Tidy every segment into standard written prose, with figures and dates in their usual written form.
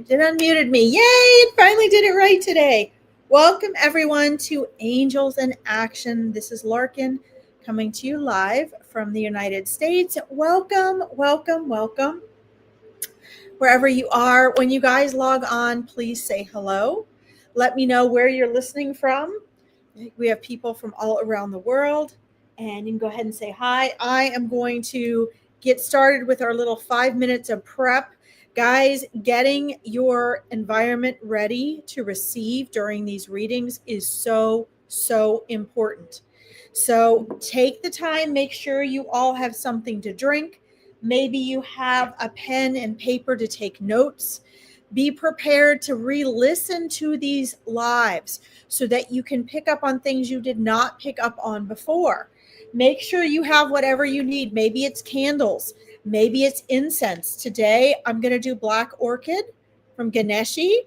It unmuted me. Yay! It finally did it right today. Welcome everyone to Angels in Action. This is Larkin coming to you live from the United States. Welcome, welcome, welcome. Wherever you are, when you guys log on, please say hello. Let me know where you're listening from. We have people from all around the world, and you can go ahead and say hi. I am going to get started with our little 5 minutes of prep. Guys, getting your environment ready to receive during these readings is so important. So take the time, make sure you all have something to drink. Maybe you have a pen and paper to take notes. Be prepared to re-listen to these lives so that you can pick up on things you did not pick up on before. Make sure you have whatever you need. Maybe it's candles. Maybe it's incense. Today, I'm going to do Black Orchid from Ganeshi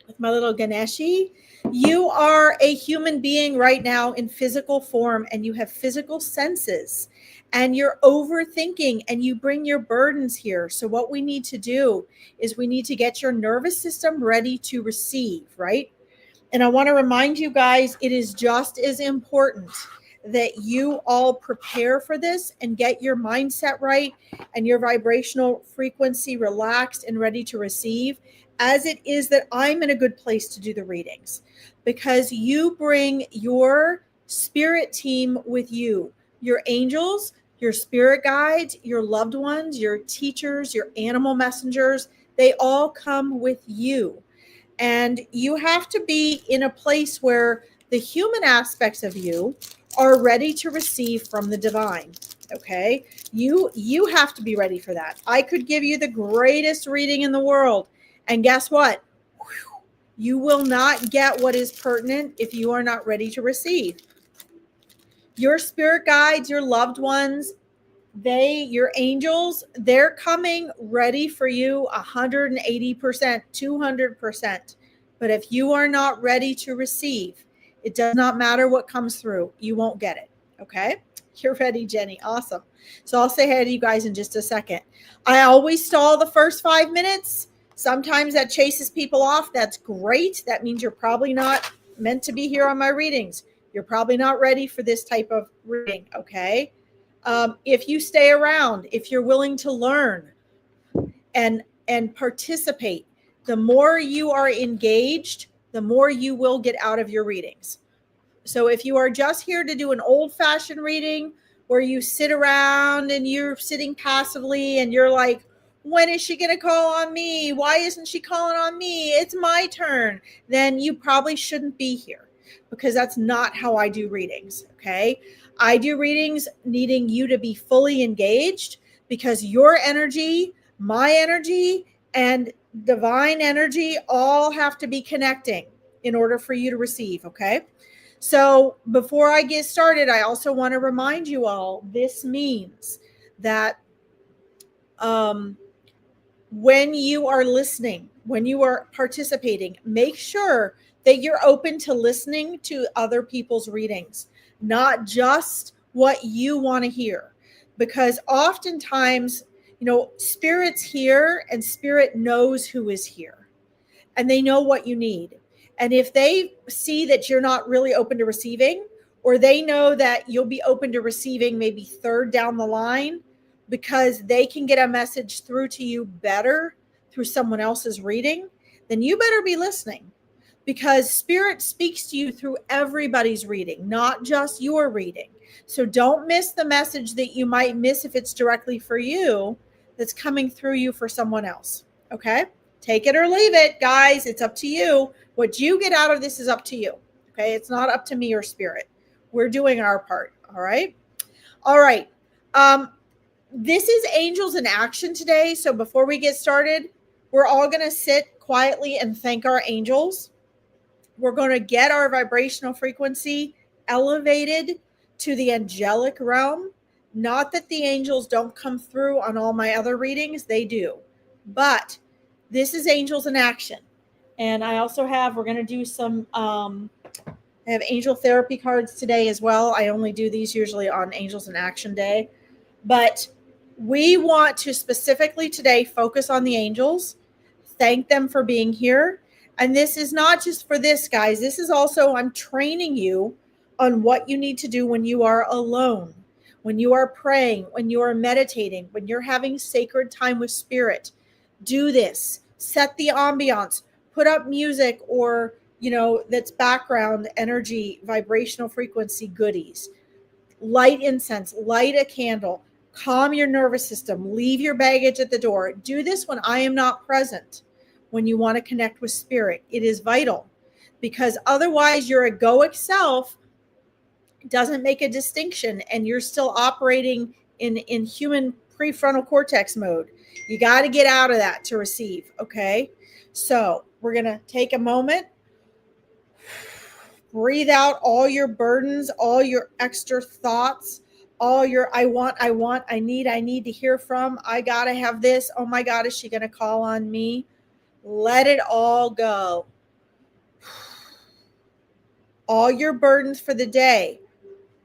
with my little Ganeshi. You are a human being right now in physical form, and you have physical senses, and you're overthinking, and you bring your burdens here. So what we need to do is we need to get your nervous system ready to receive, right? And I want to remind you guys, it is just as important that you all prepare for this and get your mindset right and your vibrational frequency relaxed and ready to receive, as it is that I'm in a good place to do the readings, because you bring your spirit team with you, your angels, your spirit guides, your loved ones, your teachers, your animal messengers. They all come with you, and you have to be in a place where the human aspects of you are ready to receive from the divine. Okay, you have to be ready for that. I could give you the greatest reading in the world, and guess what? You will not get what is pertinent if you are not ready to receive. Your spirit guides, your loved ones, your angels, they're coming ready for you 180%, 200%. But if you are not ready to receive, it does not matter what comes through. You won't get it. Okay? You're ready, Jenny. Awesome. So I'll say hi to you guys in just a second. I always stall the first 5 minutes. Sometimes that chases people off. That's great. That means you're probably not meant to be here on my readings. You're probably not ready for this type of reading. Okay? If you stay around, if you're willing to learn and participate, the more you are engaged, the more you will get out of your readings. So if you are just here to do an old-fashioned reading where you sit around and you're sitting passively and you're like, when is she going to call on me? Why isn't she calling on me? It's my turn. Then you probably shouldn't be here, because that's not how I do readings, okay? I do readings needing you to be fully engaged, because your energy, my energy, and divine energy all have to be connecting in order for you to receive, okay? So before I get started, I also want to remind you all, this means that when you are listening, when you are participating, make sure that you're open to listening to other people's readings, not just what you want to hear. Because oftentimes, spirit's here, and spirit knows who is here, and they know what you need. And if they see that you're not really open to receiving, or they know that you'll be open to receiving maybe third down the line because they can get a message through to you better through someone else's reading, then you better be listening, because spirit speaks to you through everybody's reading, not just your reading. So don't miss the message that you might miss if it's directly for you, that's coming through you for someone else. Okay? Take it or leave it, guys. It's up to you. What you get out of this is up to you. Okay? It's not up to me or spirit. We're doing our part. All right? All right. This is Angels in Action today. So before we get started, we're all going to sit quietly and thank our angels. We're going to get our vibrational frequency elevated to the angelic realm. Not that the angels don't come through on all my other readings, they do. But this is Angels in Action. And I also have, we're going to do some, I have angel therapy cards today as well. I only do these usually on Angels in Action Day. But we want to specifically today focus on the angels, thank them for being here. And this is not just for this, guys. This is also, I'm training you on what you need to do when you are alone, when you are praying, when you are meditating, when you're having sacred time with spirit. Do this. Set the ambiance. Put up music or, that's background energy, vibrational frequency goodies. Light incense, light a candle, calm your nervous system, leave your baggage at the door. Do this when I am not present. When you want to connect with spirit, it is vital, because otherwise your egoic self doesn't make a distinction and you're still operating in human prefrontal cortex mode. You got to get out of that to receive. Okay. So we're going to take a moment, breathe out all your burdens, all your extra thoughts, all your I want, I need to hear from, I got to have this. Oh my God, is she going to call on me? Let it all go. All your burdens for the day.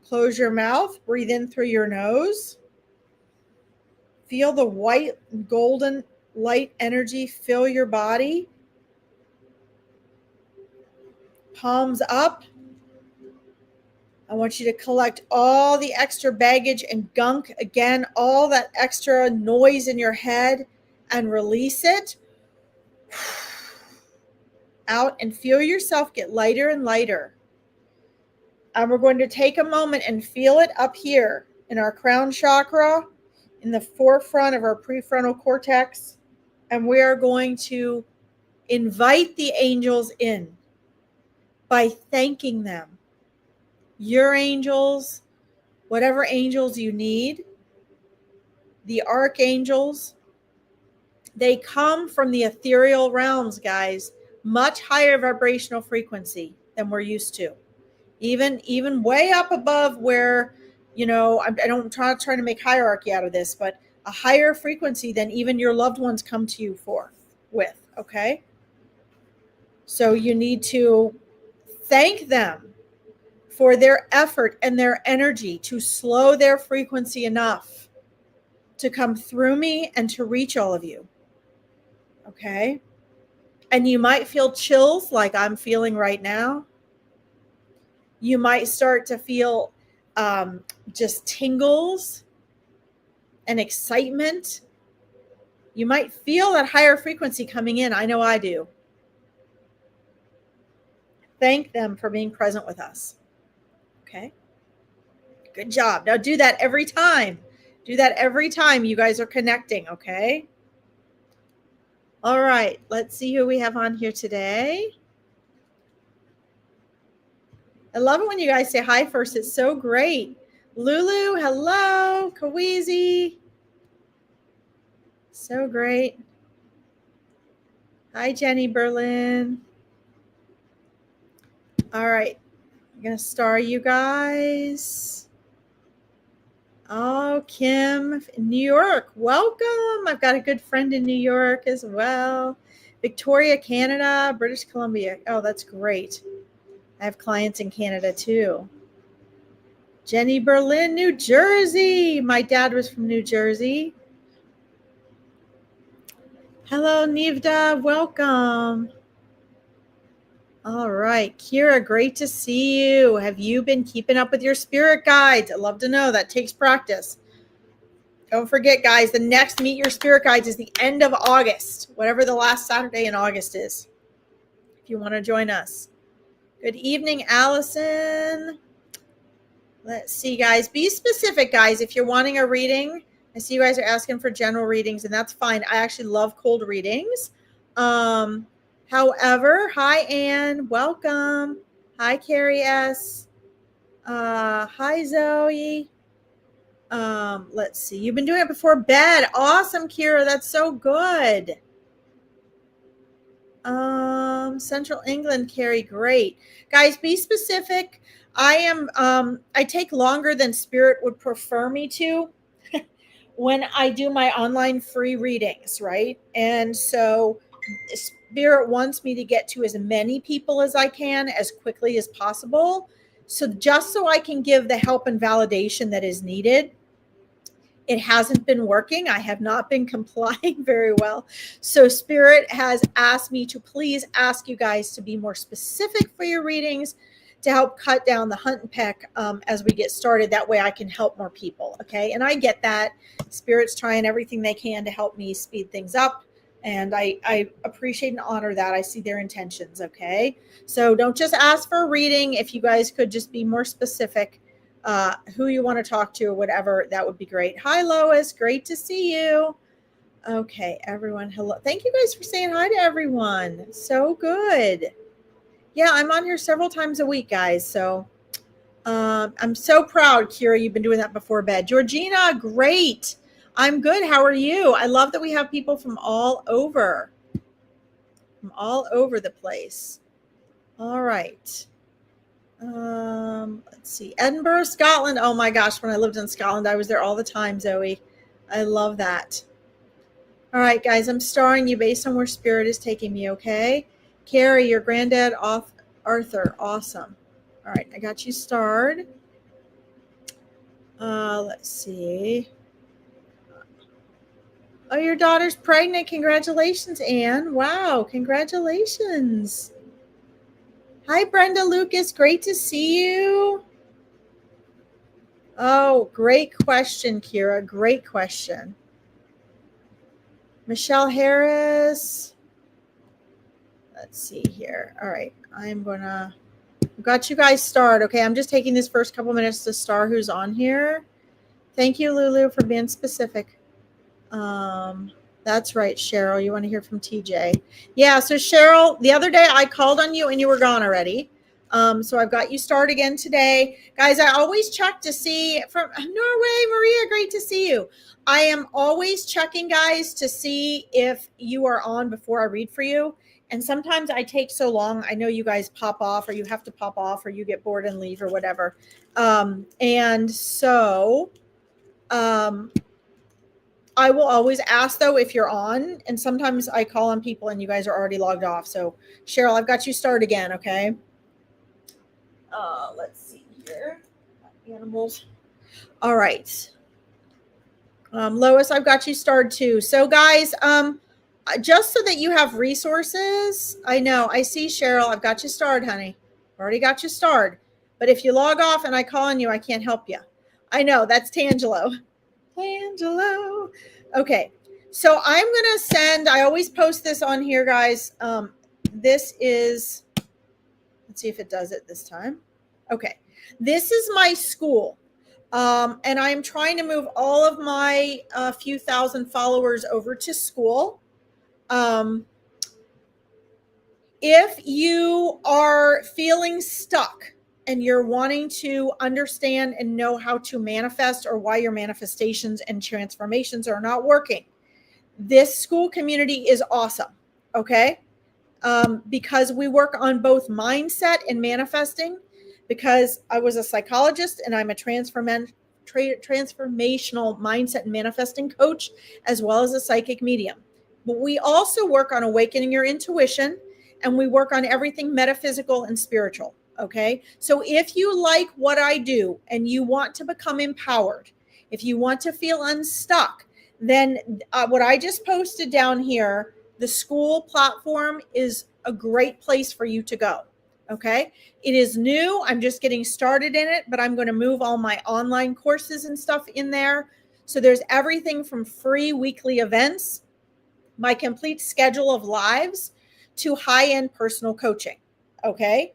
Close your mouth, breathe in through your nose. Feel the white golden light energy fill your body. Palms up. I want you to collect all the extra baggage and gunk, again, all that extra noise in your head, and release it out and feel yourself get lighter and lighter. And we're going to take a moment and feel it up here in our crown chakra, in the forefront of our prefrontal cortex. And we are going to invite the angels in by thanking them. Your angels, whatever angels you need, the archangels, they come from the ethereal realms, guys, much higher vibrational frequency than we're used to. Even way up above where, I'm trying to make hierarchy out of this, but a higher frequency than even your loved ones come to you with, okay? So you need to thank them for their effort and their energy to slow their frequency enough to come through me and to reach all of you. Okay? And you might feel chills like I'm feeling right now. You might start to feel just tingles and excitement. You might feel that higher frequency coming in. I know I do. Thank them for being present with us. Okay? Good job. Now do that every time. Do that every time you guys are connecting, okay? All right, let's see who we have on here today. I love it when you guys say hi first. It's so great. Lulu, hello. Kawizi. So great. Hi, Jenny Berlin. All right, I'm going to star you guys. Oh, Kim, New York, welcome. I've got a good friend in New York as well. Victoria, Canada, British Columbia. Oh, that's great. I have clients in Canada too. Jenny Berlin, New Jersey. My dad was from New Jersey. Hello, Nivda. Welcome. All right, Kira, great to see you. Have you been keeping up with your spirit guides? I'd love to know. That takes practice. Don't forget, guys, the next Meet Your Spirit Guides is the end of August, whatever the last Saturday in August is, if you want to join us. Good evening, Allison. Let's see, guys. Be specific, guys. If you're wanting a reading, I see you guys are asking for general readings, and that's fine. I actually love cold readings. However, hi, Anne. Welcome. Hi, Carrie S. Hi, Zoe. Let's see. You've been doing it before bed. Awesome, Kira. That's so good. Central England, Carrie. Great. Guys, be specific. I take longer than Spirit would prefer me to when I do my online free readings, right? And so Spirit wants me to get to as many people as I can as quickly as possible. So just so I can give the help and validation that is needed. It hasn't been working. I have not been complying very well. So Spirit has asked me to please ask you guys to be more specific for your readings to help cut down the hunt and peck as we get started. That way I can help more people. Okay. And I get that. Spirit's trying everything they can to help me speed things up. And I appreciate and honor that. I see their intentions. Okay. So don't just ask for a reading. If you guys could just be more specific, who you want to talk to or whatever, that would be great. Hi, Lois. Great to see you. Okay, everyone. Hello. Thank you guys for saying hi to everyone. So good. Yeah, I'm on here several times a week, guys. So I'm so proud, Kira. You've been doing that before bed. Georgina, great. I'm good. How are you? I love that we have people from all over the place. All right. Let's see. Edinburgh, Scotland. Oh my gosh, when I lived in Scotland, I was there all the time, Zoe. I love that. All right, guys, I'm starring you based on where Spirit is taking me, okay? Carrie, your granddad off Arthur. Awesome. All right, I got you starred. Let's see. Oh, your daughter's pregnant. Congratulations, Anne. Wow, congratulations. Hi, Brenda Lucas. Great to see you. Oh, great question, Kira. Great question. Michelle Harris. Let's see here. All right. Got you guys starred. Okay. I'm just taking this first couple minutes to star who's on here. Thank you, Lulu, for being specific. That's right, Cheryl. You want to hear from TJ. Yeah. So Cheryl, the other day I called on you and you were gone already. So I've got you started again today. Guys, I always check to see from Norway, Maria, great to see you. I am always checking, guys, to see if you are on before I read for you. And sometimes I take so long. I know you guys pop off or you have to pop off or you get bored and leave or whatever. And so I will always ask, though, if you're on. And sometimes I call on people and you guys are already logged off. So, Cheryl, I've got you started again, okay? Let's see here. Animals. All right. Lois, I've got you starred too. So guys, just so that you have resources, I know, I see Cheryl, I've got you starred, honey. Already got you starred. But if you log off and I call on you, I can't help you. I know, that's Tangelo. Tangelo. Okay. So I'm going to send, I always post this on here, guys. This is, let's see if it does it this time. Okay. This is my school. And I'm trying to move all of my few thousand followers over to school. If you are feeling stuck and you're wanting to understand and know how to manifest or why your manifestations and transformations are not working, this school community is awesome. Okay. Because we work on both mindset and manifesting, because I was a psychologist and I'm a transformational mindset and manifesting coach, as well as a psychic medium. But we also work on awakening your intuition, and we work on everything metaphysical and spiritual. Okay. So if you like what I do and you want to become empowered, if you want to feel unstuck, then what I just posted down here, the school platform is a great place for you to go. Okay. It is new. I'm just getting started in it, but I'm going to move all my online courses and stuff in there. So there's everything from free weekly events, my complete schedule of lives, to high-end personal coaching. Okay.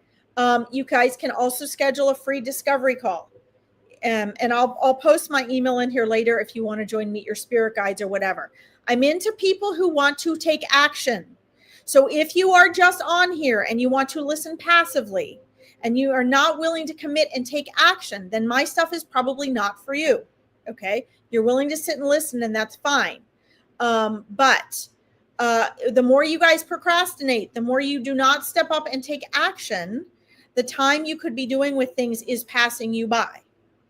You guys can also schedule a free discovery call. And I'll post my email in here later if you want to join Meet Your Spirit Guides or whatever. I'm into people who want to take action. So if you are just on here and you want to listen passively and you are not willing to commit and take action, then my stuff is probably not for you. Okay. You're willing to sit and listen, and that's fine. But the more you guys procrastinate, the more you do not step up and take action, the time you could be doing with things is passing you by.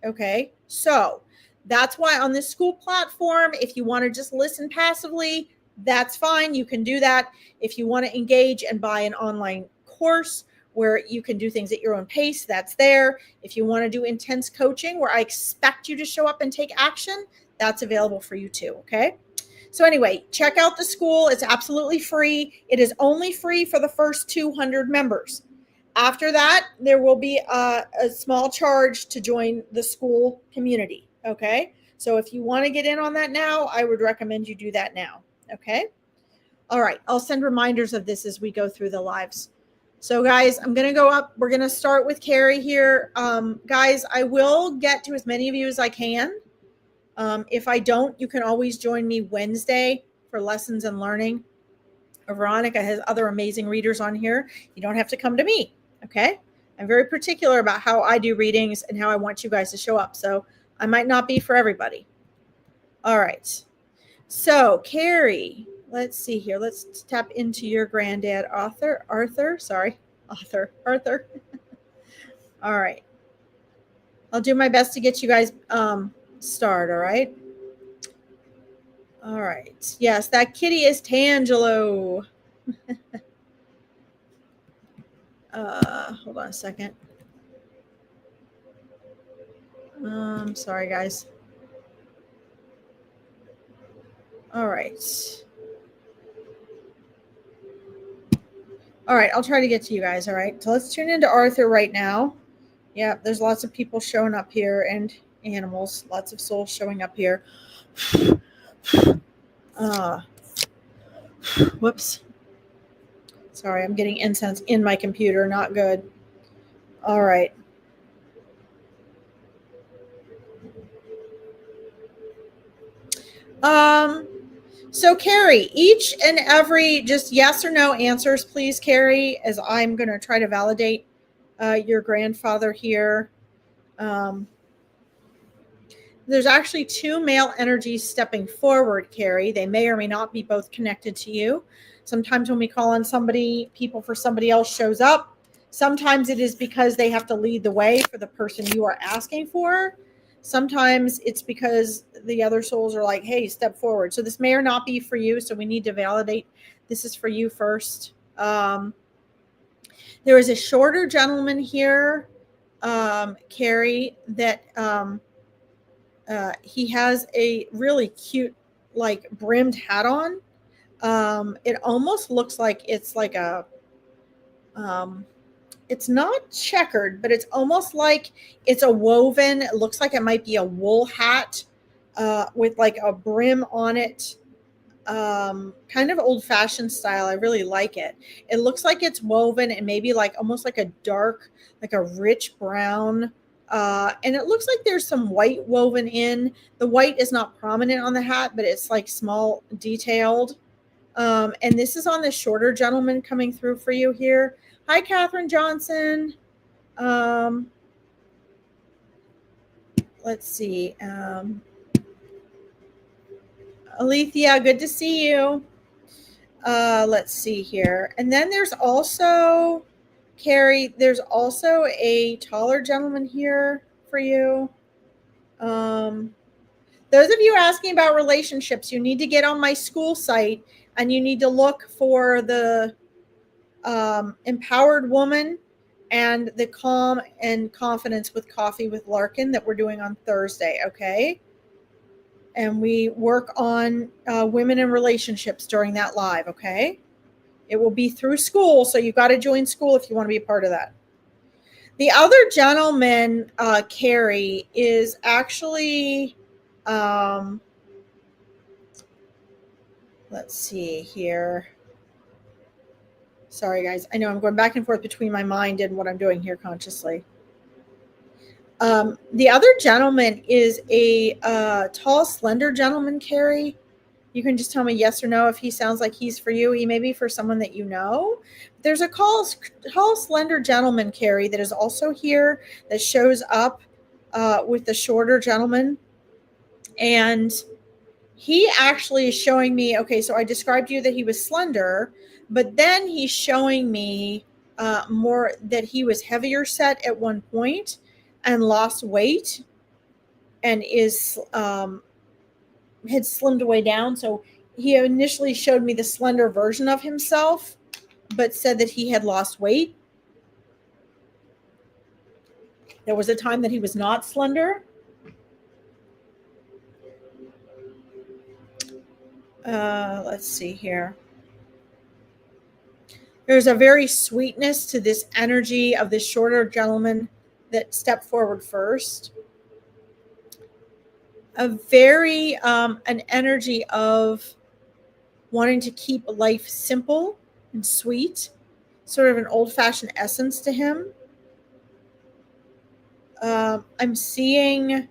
Okay. So that's why on this school platform, if you want to just listen passively, that's fine. You can do that. If you want to engage and buy an online course where you can do things at your own pace, that's there. If you want to do intense coaching where I expect you to show up and take action, that's available for you too. Okay. So anyway, check out the school. It's absolutely free. It is only free for the first 200 members. After that, there will be a small charge to join the school community. Okay. So if you want to get in on that now, I would recommend you do that now. Okay. All right. I'll send reminders of this as we go through the lives. So guys, I'm going to go up. We're going to start with Carrie here. Guys, I will get to as many of you as I can. If I don't, you can always join me Wednesday for lessons and learning. Veronica has other amazing readers on here. You don't have to come to me. Okay. I'm very particular about how I do readings and how I want you guys to show up. So I might not be for everybody. All right. So Carrie, let's see here. Let's tap into your granddad, Arthur. All right. I'll do my best to get you guys started. All right. All right. Yes, that kitty is Tangelo. Hold on a second. Sorry, guys. All right. All right, I'll try to get to you guys. All right. So let's tune into Arthur right now. Yeah, there's lots of people showing up here and animals, lots of souls showing up here. Whoops. Sorry, I'm getting incense in my computer. Not good. All right. So Carrie, each and every just yes or no answers, please, Carrie, as I'm going to try to validate your grandfather here. There's actually two male energies stepping forward, Carrie. They may or may not be both connected to you. Sometimes when we call on somebody, people for somebody else shows up. Sometimes it is because they have to lead the way for the person you are asking for. Sometimes it's because the other souls are like, hey, step forward. So this may or not be for you. So we need to validate this is for you first. There is a shorter gentleman here, Carrie, that he has a really cute, like, brimmed hat on. It almost looks like it's like a it's not checkered, but it's almost like it's a woven. It looks like it might be a wool hat with like a brim on it. Kind of old-fashioned style. I really like it. It looks like it's woven and maybe like almost like a dark, like a rich brown. And it looks like there's some white woven in. The white is not prominent on the hat, but it's like small detailed. And this is on the shorter gentleman coming through for you here. Hi, Catherine Johnson. Let's see. Alethea, good to see you. Let's see here. And then there's also, Carrie, there's also a taller gentleman here for you. Those of you asking about relationships, you need to get on my school site and you need to look for the Empowered Woman and the Calm and Confidence with Coffee with Larkin that we're doing on Thursday, okay? And we work on women in relationships during that live, okay? It will be through school, so you've got to join school if you want to be a part of that. The other gentleman, Carrie, is actually, let's see here. Sorry, guys. I know I'm going back and forth between my mind and what I'm doing here consciously. The other gentleman is a tall, slender gentleman, Carrie. You can just tell me yes or no if he sounds like he's for you. He may be for someone that you know. There's a tall, slender gentleman, Carrie, that is also here that shows up with the shorter gentleman. And he actually is showing me, okay, so I described to you that he was slender, but then he's showing me more that he was heavier set at one point and lost weight and is had slimmed way down. So he initially showed me the slender version of himself, but said that he had lost weight. There was a time that he was not slender. Let's see here. There's a very sweetness to this energy of this shorter gentleman that stepped forward first. A very, an energy of wanting to keep life simple and sweet, sort of an old-fashioned essence to him. I'm seeing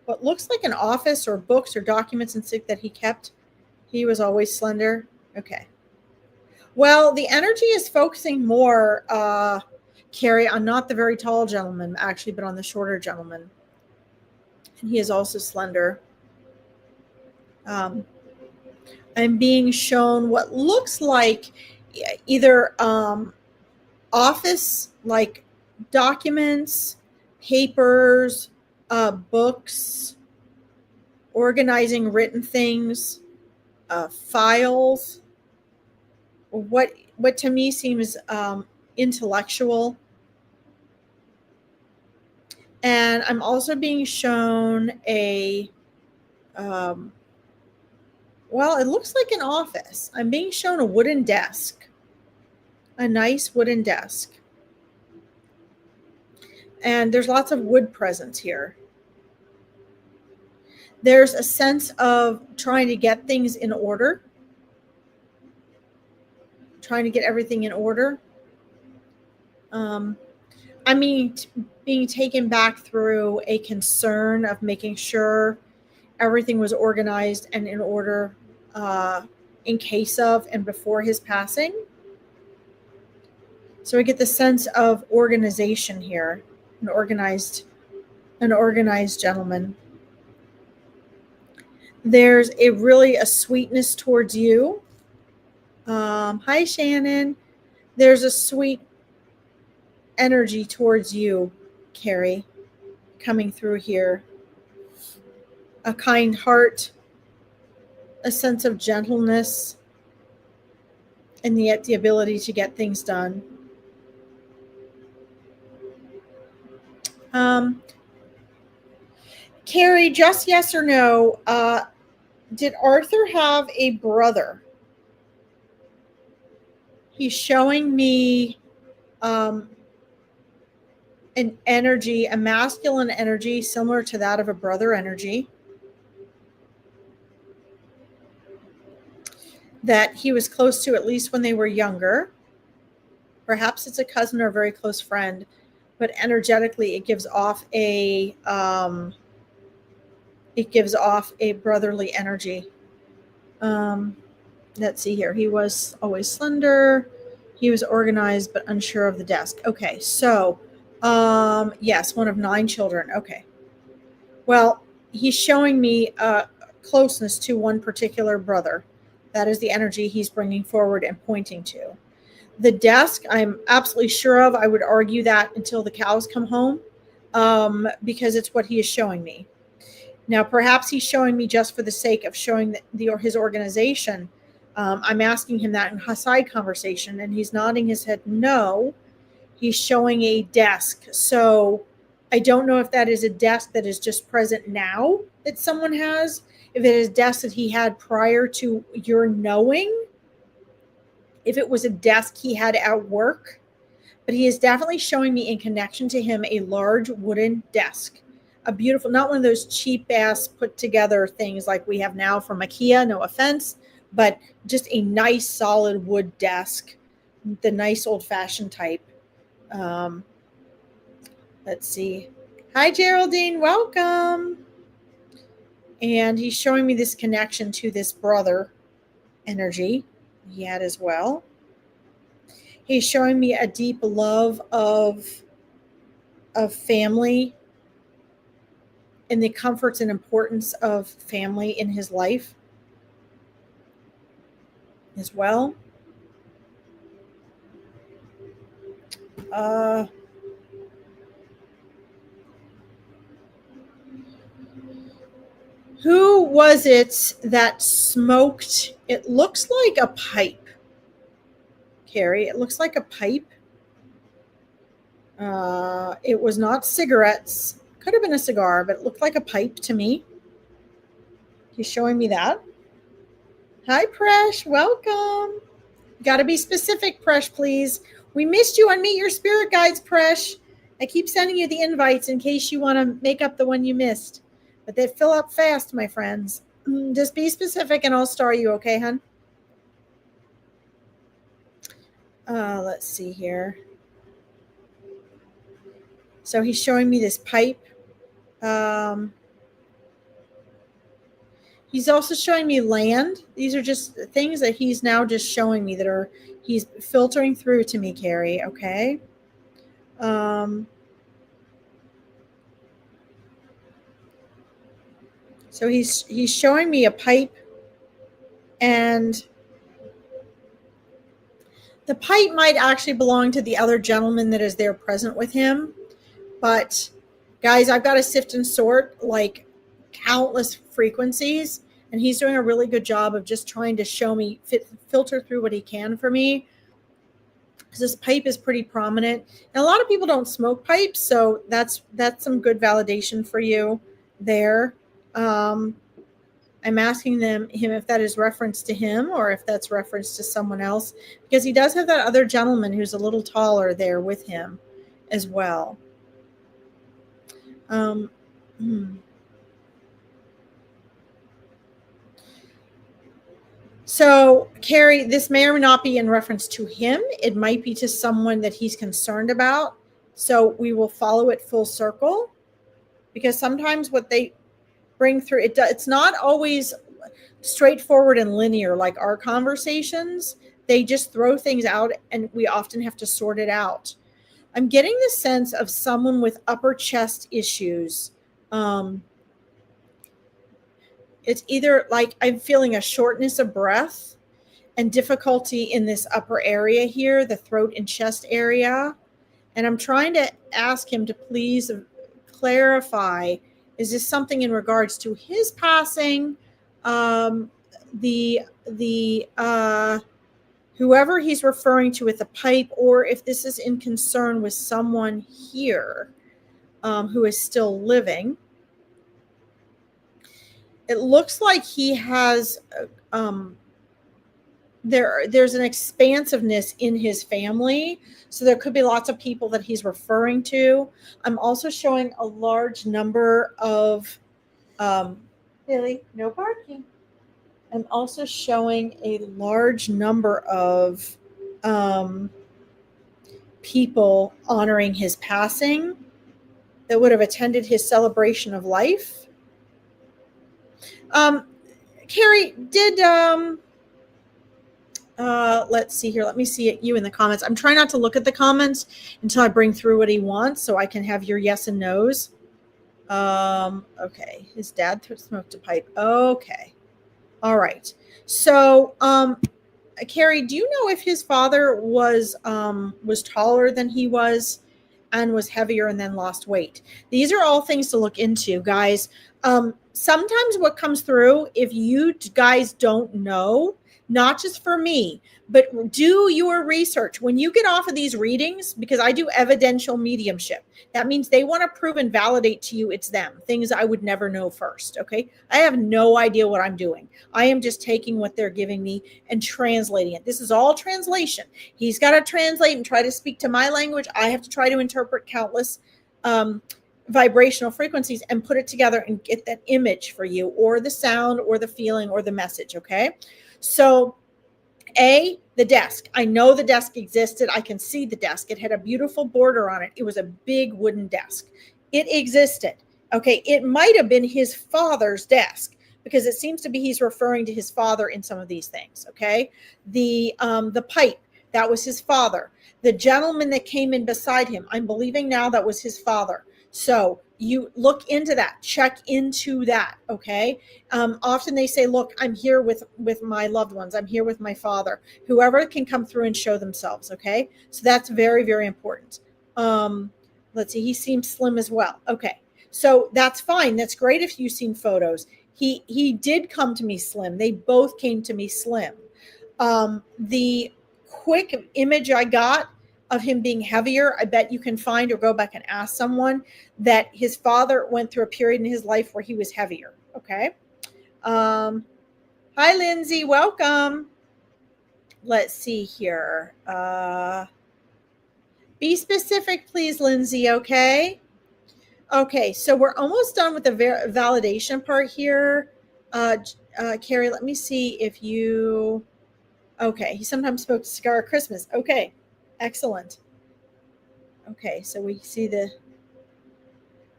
what looks like an office or books or documents and stuff that he kept. He was always slender. Okay. Well, the energy is focusing more, Carrie, on not the very tall gentleman, actually, but on the shorter gentleman. And he is also slender. I'm being shown what looks like either office, like documents, papers, books, organizing written things, files. What to me seems intellectual. And I'm also being shown a, well, it looks like an office. I'm being shown a wooden desk, a nice wooden desk. And there's lots of wood presence here. There's a sense of trying to get things in order, trying to get everything in order. I mean, being taken back through a concern of making sure everything was organized and in order in case of and before his passing. So I get the sense of organization here, an organized gentleman. There's a sweetness towards you. Hi, Shannon. There's a sweet energy towards you, Carrie, coming through here. A kind heart, a sense of gentleness, and yet the ability to get things done. Carrie, just yes or no, did Arthur have a brother? He's showing me an energy, a masculine energy similar to that of a brother energy. That he was close to at least when they were younger. Perhaps it's a cousin or a very close friend, but energetically it gives off a brotherly energy. Let's see here. He was always slender. He was organized but unsure of the desk. Okay, so yes, one of 9 children. Okay. Well, he's showing me closeness to one particular brother. That is the energy he's bringing forward and pointing to. The desk, I'm absolutely sure of. I would argue that until the cows come home, because it's what he is showing me. Now, perhaps he's showing me just for the sake of showing his organization. I'm asking him that in a side conversation, and he's nodding his head no. He's showing a desk. So I don't know if that is a desk that is just present now that someone has, if it is a desk that he had prior to your knowing if it was a desk he had at work, but he is definitely showing me in connection to him a large wooden desk. A beautiful, not one of those cheap ass put together things like we have now from IKEA, no offense, but just a nice solid wood desk, the nice old fashioned type. Um, let's see. Hi, Geraldine. Welcome. And he's showing me this connection to this brother energy he had as well. He's showing me a deep love of family and the comforts and importance of family in his life as well. Uh, who was it that smoked? It looks like a pipe, Carrie. It looks like a pipe. It was not cigarettes. Could have been a cigar, but it looked like a pipe to me. He's showing me that. Hi, Presh. Welcome. Got to be specific, Presh, please. We missed you on Meet Your Spirit Guides, Presh. I keep sending you the invites in case you want to make up the one you missed. But they fill up fast, my friends. Just be specific and I'll star you, okay, hon? Let's see here. So he's showing me this pipe. He's also showing me land. These are just things that he's now just showing me that are, he's filtering through to me, Carrie, okay? So he's showing me a pipe, and the pipe might actually belong to the other gentleman that is there present with him. But guys, I've got to sift and sort like countless frequencies, and he's doing a really good job of just trying to show me, filter through what he can for me. Because this pipe is pretty prominent, and a lot of people don't smoke pipes, so that's some good validation for you there. I'm asking him if that is reference to him or if that's reference to someone else, because he does have that other gentleman who's a little taller there with him as well. So, Carrie, this may or may not be in reference to him. It might be to someone that he's concerned about. So we will follow it full circle, because sometimes what they bring through, it's not always straightforward and linear like our conversations. They just throw things out and we often have to sort it out. I'm getting the sense of someone with upper chest issues. It's either like I'm feeling a shortness of breath and difficulty in this upper area here, the throat and chest area. And I'm trying to ask him to please clarify, is this something in regards to his passing, whoever he's referring to with the pipe, or if this is in concern with someone here who is still living. It looks like he has there's an expansiveness in his family, so there could be lots of people that he's referring to. I'm also showing a large number of Billy, no barking. I'm also showing a large number of people honoring his passing that would have attended his celebration of life. Carrie, did let's see here. Let me see you in the comments. I'm trying not to look at the comments until I bring through what he wants, so I can have your yes and no's. Okay, his dad smoked a pipe. Okay, all right. So, Carrie, do you know if his father was taller than he was and was heavier and then lost weight? These are all things to look into, guys. Sometimes what comes through, if you guys don't know, not just for me, but do your research. When you get off of these readings, because I do evidential mediumship, that means they want to prove and validate to you it's them, things I would never know first. Okay. I have no idea what I'm doing. I am just taking what they're giving me and translating it. This is all translation. He's got to translate and try to speak to my language. I have to try to interpret countless vibrational frequencies and put it together and get that image for you, or the sound or the feeling or the message. Okay. So the desk. I know the desk existed. I can see the desk. It had a beautiful border on it. It was a big wooden desk. It existed. Okay. It might have been his father's desk, because it seems to be he's referring to his father in some of these things. Okay. The pipe, that was his father. The gentleman that came in beside him, I'm believing now that was his father. So you look into that, check into that. Okay. Often they say, look, I'm here with my loved ones. I'm here with my father, whoever can come through and show themselves. Okay. So that's very, very important. Let's see. He seems slim as well. Okay. So that's fine. That's great. If you've seen photos, he did come to me slim. They both came to me slim. The quick image I got of him being heavier, I bet you can find or go back and ask someone that his father went through a period in his life where he was heavier. Okay. Hi, Lindsay. Welcome. Let's see here. Be specific, please, Lindsay. Okay. Okay. So we're almost done with the validation part here. Carrie, let me see if you... Okay. He sometimes spoke to Scar at Christmas. Okay. Excellent. Okay. So we see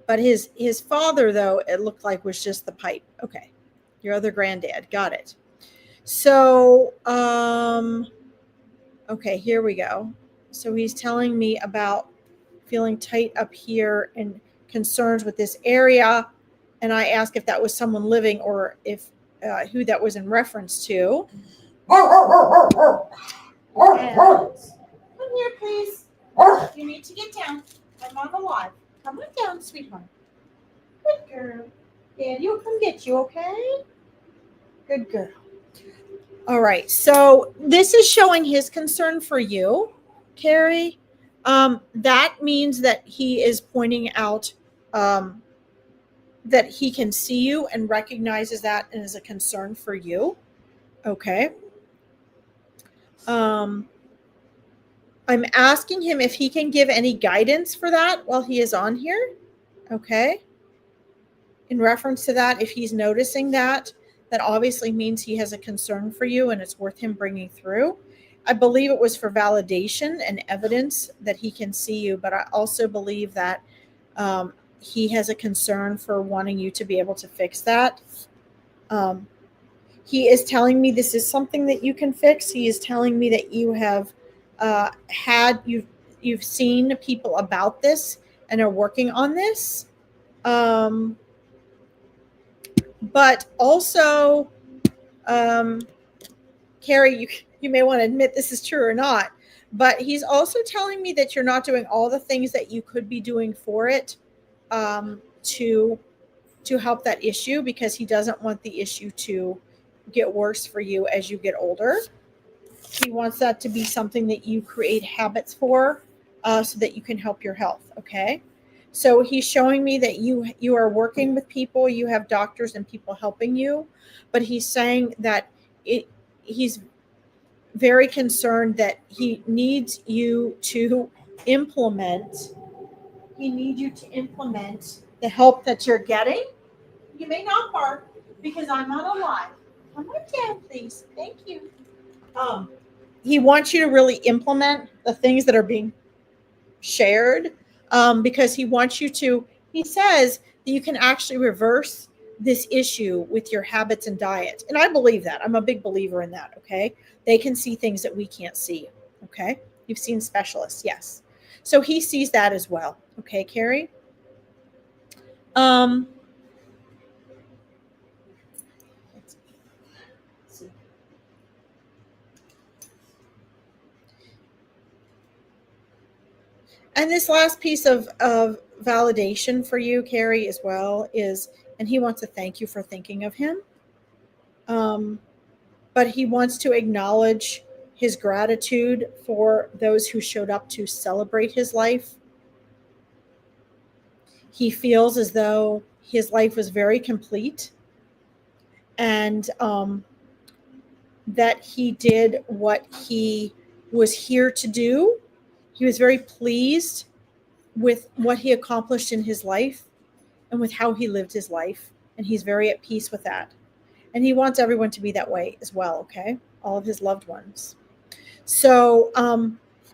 but his father, though, it looked like was just the pipe. Okay. Your other granddad. Got it. So, okay, here we go. So he's telling me about feeling tight up here and concerns with this area. And I asked if that was someone living, or if who that was in reference to. And come here, please. You need to get down. I'm on the live. Come on down, sweetheart. Good girl. Daddy will come get you, okay? Good girl. All right. So this is showing his concern for you, Carrie. That means that he is pointing out that he can see you and recognizes that and is a concern for you. Okay. I'm asking him if he can give any guidance for that while he is on here. Okay. In reference to that, if he's noticing that obviously means he has a concern for you and it's worth him bringing through. I believe it was for validation and evidence that he can see you, but I also believe that he has a concern for wanting you to be able to fix that. He is telling me this is something that you can fix. He is telling me that you have you've seen people about this and are working on this. But also, Carrie, you may want to admit this is true or not, but he's also telling me that you're not doing all the things that you could be doing for it to help that issue, because he doesn't want the issue to get worse for you as you get older. He wants that to be something that you create habits for so that you can help your health. Okay. So he's showing me that you are working with people, you have doctors and people helping you, but he's saying that he's very concerned that he needs you to implement. He needs you to implement the help that you're getting. You may not bark because I'm not alive. Come on down, please. Thank you. He wants you to really implement the things that are being shared, because he wants you to, he says that you can actually reverse this issue with your habits and diet. And I believe that. I'm a big believer in that. Okay. They can see things that we can't see. Okay. You've seen specialists. Yes. So he sees that as well. Okay, Carrie. And this last piece of validation for you, Carrie, as well is, and he wants to thank you for thinking of him. but he wants to acknowledge his gratitude for those who showed up to celebrate his life. He feels as though his life was very complete, and that he did what he was here to do. He was very pleased with what he accomplished in his life and with how he lived his life. And he's very at peace with that. And he wants everyone to be that way as well, okay? All of his loved ones. So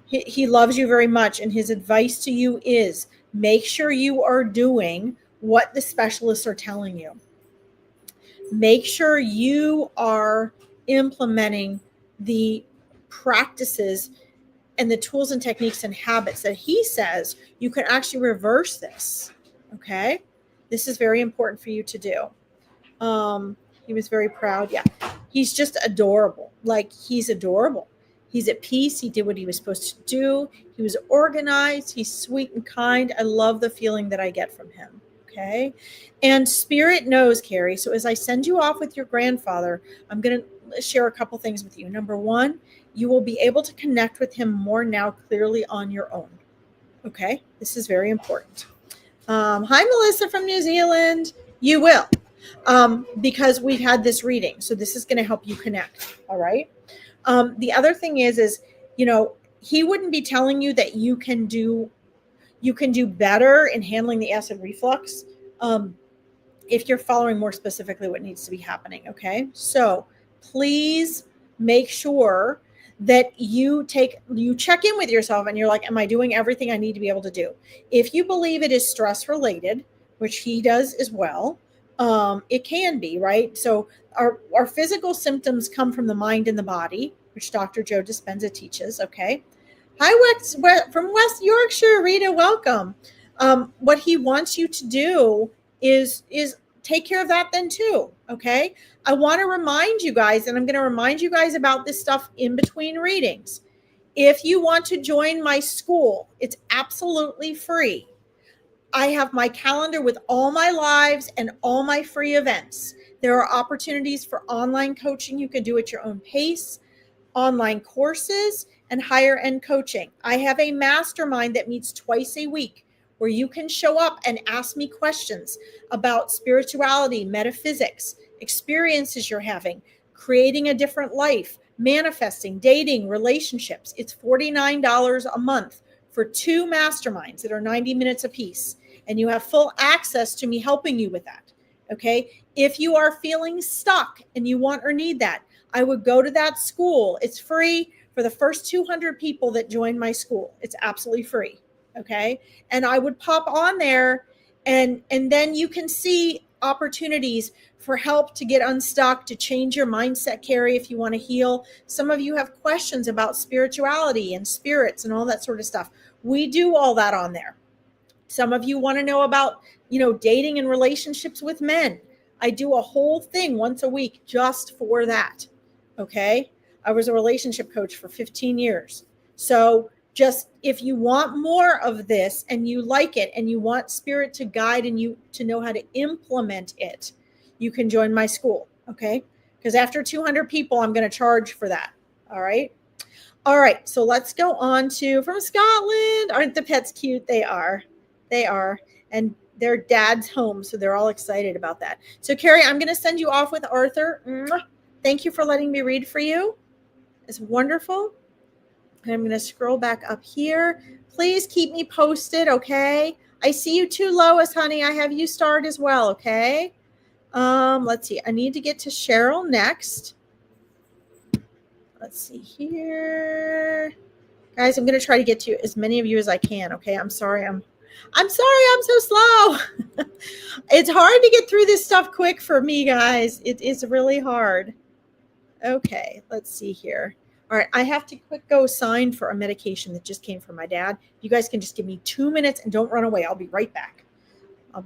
he loves you very much. And his advice to you is make sure you are doing what the specialists are telling you. Make sure you are implementing the practices and the tools and techniques and habits that he says you can actually reverse this. Okay. This is very important for you to do. He was very proud. Yeah. He's just adorable. Like, he's adorable. He's at peace. He did what he was supposed to do. He was organized. He's sweet and kind. I love the feeling that I get from him. Okay. And spirit knows, Carrie. So as I send you off with your grandfather, I'm going to share a couple things with you. Number one, you will be able to connect with him more now clearly on your own. Okay. This is very important. Hi, Melissa from New Zealand. You will, because we've had this reading. So this is going to help you connect. All right. The other thing is, he wouldn't be telling you that you can do better in handling the acid reflux, if you're following more specifically what needs to be happening. Okay. So please make sure that you check in with yourself and you're like, am I doing everything I need to be able to do? If you believe it is stress related, which he does as well, it can be, right? So our physical symptoms come from the mind and the body, which Dr. Joe Dispenza teaches. Okay. Hi, from West Yorkshire, Rita, welcome. What he wants you to do is take care of that then too. Okay. I want to remind you guys, and I'm going to remind you guys about this stuff in between readings. If you want to join my school, it's absolutely free. I have my calendar with all my lives and all my free events. There are opportunities for online coaching you can do at your own pace, online courses, and higher end coaching. I have a mastermind that meets twice a week where you can show up and ask me questions about spirituality, metaphysics, experiences you're having, creating a different life, manifesting, dating, relationships. It's $49 a month for 2 masterminds that are 90 minutes apiece. And you have full access to me helping you with that. Okay. If you are feeling stuck and you want or need that, I would go to that school. It's free for the first 200 people that join my school. It's absolutely free. Okay. And I would pop on there, and then you can see opportunities for help to get unstuck, to change your mindset, Carrie, if you want to heal. Some of you have questions about spirituality and spirits and all that sort of stuff. We do all that on there. Some of you want to know about, dating and relationships with men. I do a whole thing once a week just for that. Okay. I was a relationship coach for 15 years. So just if you want more of this and you like it and you want spirit to guide and you to know how to implement it, you can join my school. Okay. Because after 200 people, I'm going to charge for that. All right. All right. So let's go on to from Scotland. Aren't the pets cute? They are. They are. And their dad's home. So they're all excited about that. So Carrie, I'm going to send you off with Arthur. Mwah. Thank you for letting me read for you. It's wonderful. And I'm going to scroll back up here. Please keep me posted, okay? I see you too, Lois, honey. I have you starred as well, okay? Let's see. I need to get to Cheryl next. Let's see here. Guys, I'm going to try to get to as many of you as I can, okay? I'm sorry I'm so slow. It's hard to get through this stuff quick for me, guys. It is really hard. Okay, let's see here. All right, I have to quick go sign for a medication that just came from my dad. You guys can just give me 2 minutes and don't run away. I'll be right back. I'm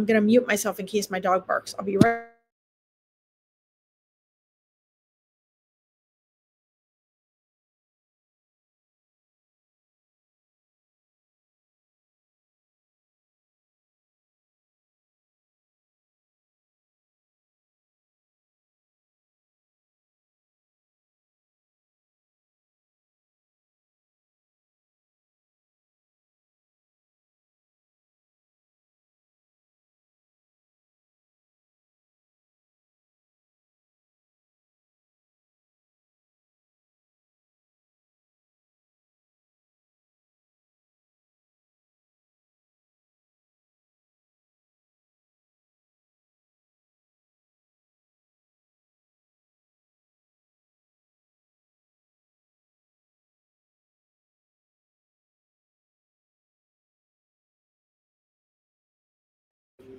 gonna mute myself in case my dog barks. I'll be right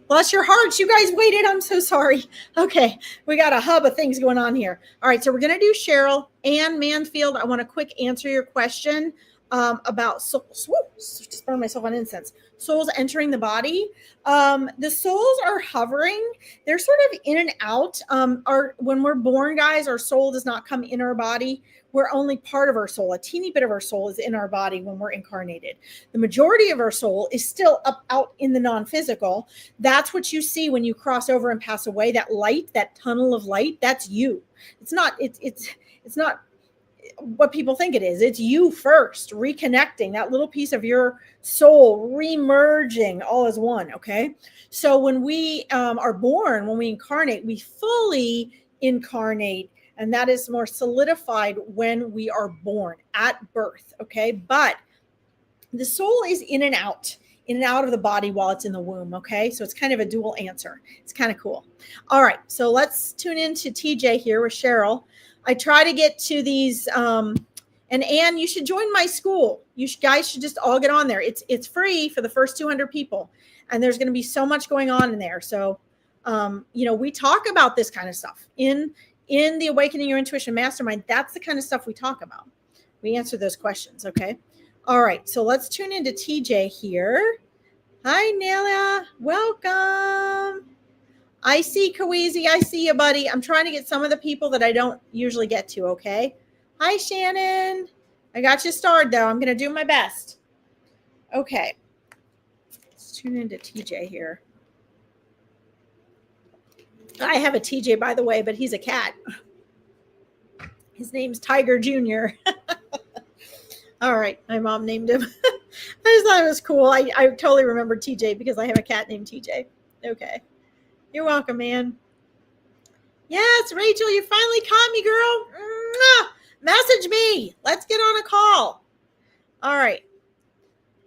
Bless your hearts. You guys waited. I'm so sorry. Okay. We got a hub of things going on here. All right. So we're going to do Cheryl and Manfield. I want to quick answer your question about souls. Woo, just burned myself on incense. Souls entering the body. The souls are hovering. They're sort of in and out. When we're born, guys, our soul does not come in our body. We're only part of our soul. A teeny bit of our soul is in our body when we're incarnated. The majority of our soul is still up out in the non-physical. That's what you see when you cross over and pass away. That light, that tunnel of light, that's you. It's not what people think it is. It's you first, reconnecting that little piece of your soul, remerging all as one. Okay. So when we are born, when we incarnate, we fully incarnate. And that is more solidified when we are born at birth. Okay. But the soul is in and out of the body while it's in the womb. Okay. So it's kind of a dual answer. It's kind of cool. All right. So let's tune in to TJ here with Cheryl. I try to get to these, and Anne, you should join my school. Guys should just all get on there. It's free for the first 200 people. And there's going to be so much going on in there. So, we talk about this kind of stuff in the Awakening Your Intuition Mastermind. That's the kind of stuff we talk about. We answer those questions. Okay. All right. So let's tune into TJ here. Hi, Nelia. Welcome. I see Kawizi. I see you, buddy. I'm trying to get some of the people that I don't usually get to, okay? Hi, Shannon. I got you started, though. I'm going to do my best. Okay. Let's tune into TJ here. I have a TJ, by the way, but he's a cat. His name's Tiger Jr. All right. My mom named him. I just thought it was cool. I totally remember TJ because I have a cat named TJ. Okay. You're welcome, man. Yes, Rachel, you finally caught me, girl. Mwah! Message me. Let's get on a call. All right.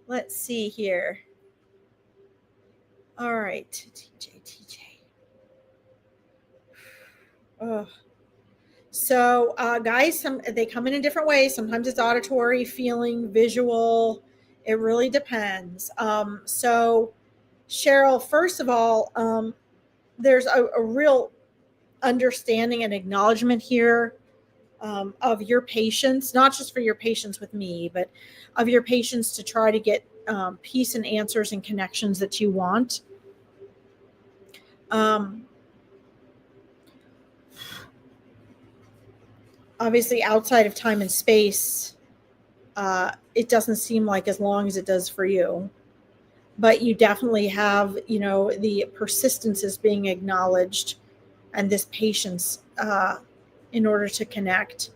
Let's see here. All right. TJ. Oh. So, guys, they come in different ways. Sometimes it's auditory, feeling, visual. It really depends. So, Cheryl, first of all, there's a real understanding and acknowledgement here of your patience, not just for your patience with me, but of your patience to try to get peace and answers and connections that you want. Obviously, outside of time and space, it doesn't seem like as long as it does for you. But you definitely have, the persistence is being acknowledged and this patience in order to connect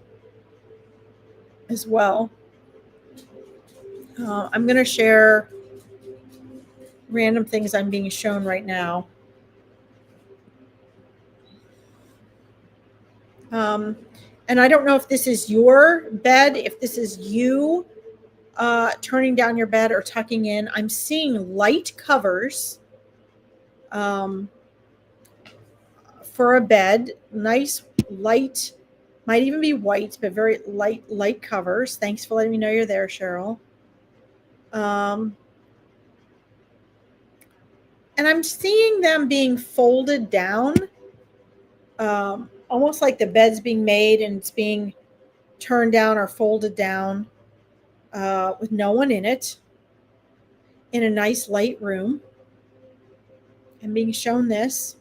as well. I'm going to share random things I'm being shown right now. And I don't know if this is your bed, if this is you turning down your bed or tucking in. I'm seeing light covers for a bed. Nice light, might even be white, but very light covers. Thanks for letting me know you're there, Cheryl. And I'm seeing them being folded down, almost like the bed's being made and it's being turned down or folded down with no one in it, in a nice light room. I'm being shown this.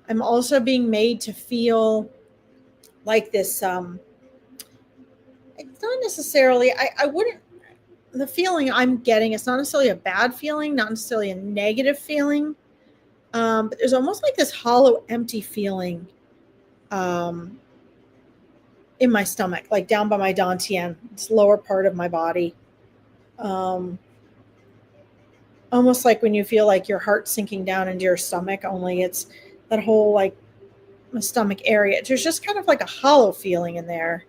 I'm also being made to feel like this. It's not necessarily, I wouldn't, the feeling I'm getting, it's not necessarily a bad feeling, not necessarily a negative feeling. But there's almost like this hollow, empty feeling in my stomach, like down by my dantian, it's lower part of my body. Almost like when you feel like your heart sinking down into your stomach, only it's that whole like stomach area. There's just kind of like a hollow feeling in there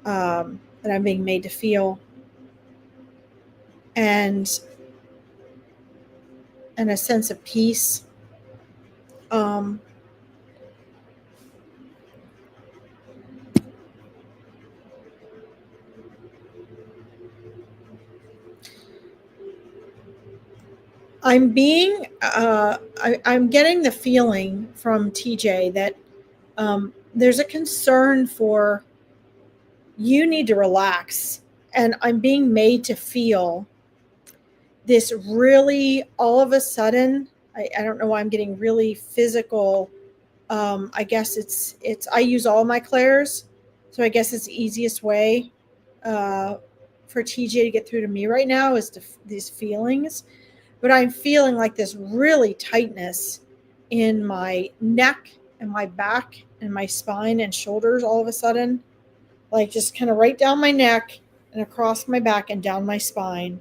that I'm being made to feel. And a sense of peace. I'm getting the feeling from TJ that there's a concern for you need to relax. And I'm being made to feel this really all of a sudden, I don't know why I'm getting really physical. I guess I use all my clairs. So I guess it's the easiest way uh, for TJ to get through to me right now is these feelings. But I'm feeling like this really tightness in my neck and my back and my spine and shoulders all of a sudden, like just kind of right down my neck and across my back and down my spine.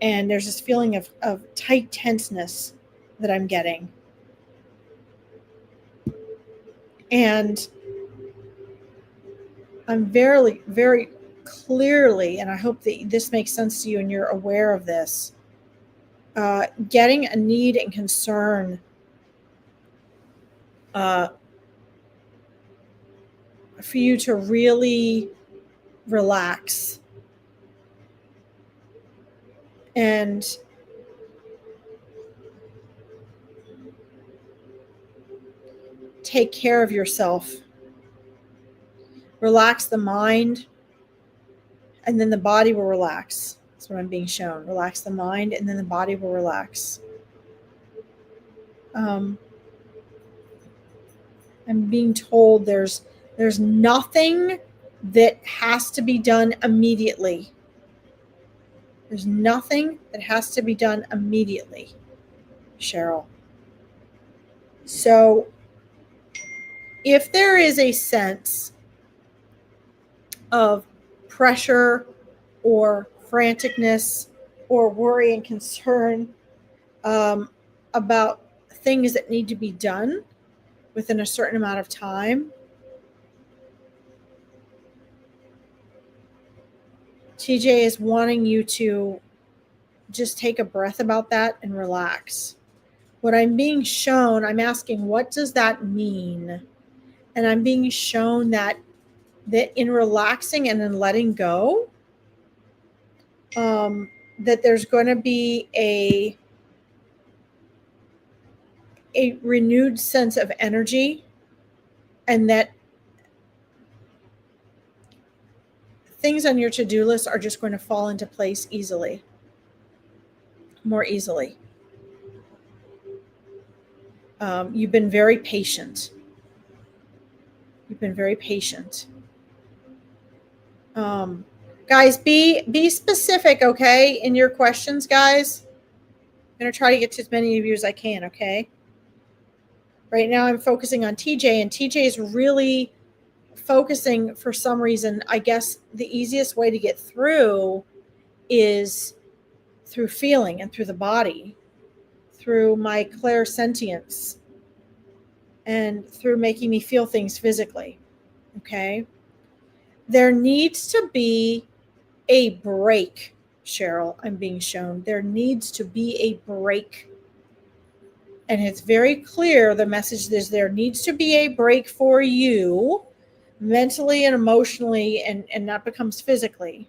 And there's this feeling of tight tenseness that I'm getting. And I'm very, very clearly, and I hope that this makes sense to you and you're aware of this, getting a need and concern for you to really relax and take care of yourself. Relax the mind, and then the body will relax. That's what I'm being shown. Relax the mind, and then the body will relax. I'm being told there's nothing that has to be done immediately. There's nothing that has to be done immediately, Cheryl. So if there is a sense of pressure or franticness or worry and concern about things that need to be done within a certain amount of time, TJ is wanting you to just take a breath about that and relax. What I'm being shown, I'm asking, what does that mean? And I'm being shown that in relaxing and in letting go, that there's going to be a renewed sense of energy, and that things on your to-do list are just going to fall into place easily, more easily. You've been very patient. You've been very patient. Guys, be specific, okay, in your questions, guys. I'm going to try to get to as many of you as I can, okay? Right now I'm focusing on TJ, and TJ is really focusing for some reason. I guess the easiest way to get through is through feeling and through the body, through my clairsentience, and through making me feel things physically, okay? There needs to be a break, Cheryl, I'm being shown. There needs to be a break. And it's very clear, the message is there needs to be a break for you mentally and emotionally, and that becomes physically,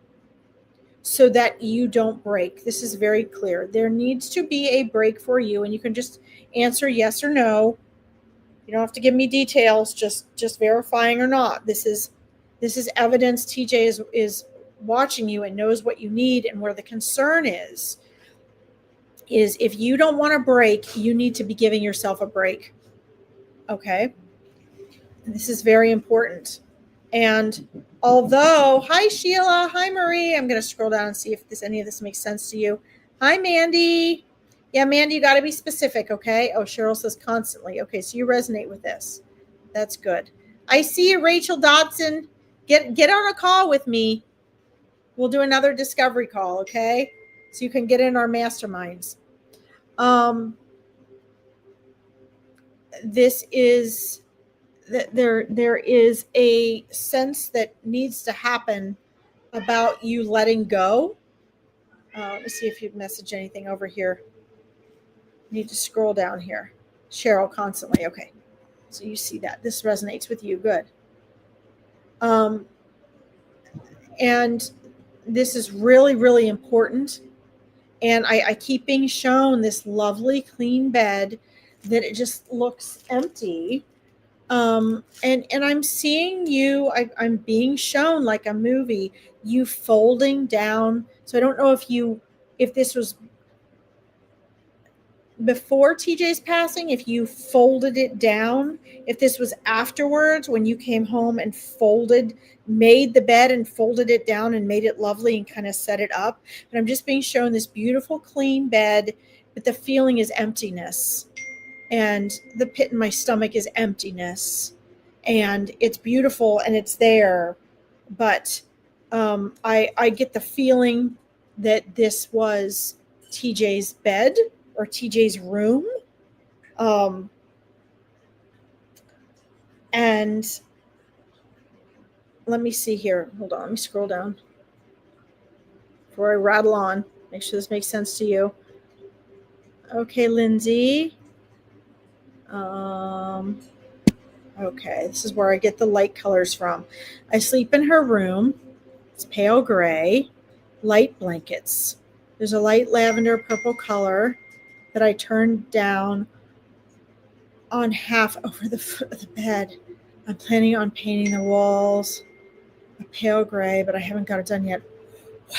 so that you don't break. This is very clear. There needs to be a break for you, and you can just answer yes or no. You don't have to give me details, just verifying or not. This is evidence. TJ is watching you and knows what you need, and where the concern is if you don't want to break, you need to be giving yourself a break. Okay? This is very important. And although, hi Sheila, hi Marie, I'm going to scroll down and see if any of this makes sense to you. Hi Mandy. Yeah, Mandy, you got to be specific, okay? Oh, Cheryl says constantly. Okay, so you resonate with this. That's good. I see you, Rachel Dodson. Get on a call with me. We'll do another discovery call, okay? So you can get in our masterminds. This is that there is a sense that needs to happen about you letting go. Let me see if you've messaged anything over here. Need to scroll down here. Cheryl constantly. Okay. So you see that. This resonates with you. Good. And this is really, really important. And I keep being shown this lovely clean bed that it just looks empty. And I'm seeing you, I'm being shown like a movie, you folding down. So I don't know if this was before TJ's passing, if you folded it down, if this was afterwards when you came home and made the bed and folded it down and made it lovely and kind of set it up. But I'm just being shown this beautiful clean bed, but the feeling is emptiness. And the pit in my stomach is emptiness. And it's beautiful and it's there. But I get the feeling that this was TJ's bed or TJ's room. And let me see here. Hold on. Let me scroll down before I rattle on. Make sure this makes sense to you. Okay, Lindsay. Okay, this is where I get the light colors from. I sleep in her room. It's pale gray, light blankets. There's a light lavender purple color that I turned down on half over the foot of the bed. I'm planning on painting the walls a pale gray, but I haven't got it done yet. Wow.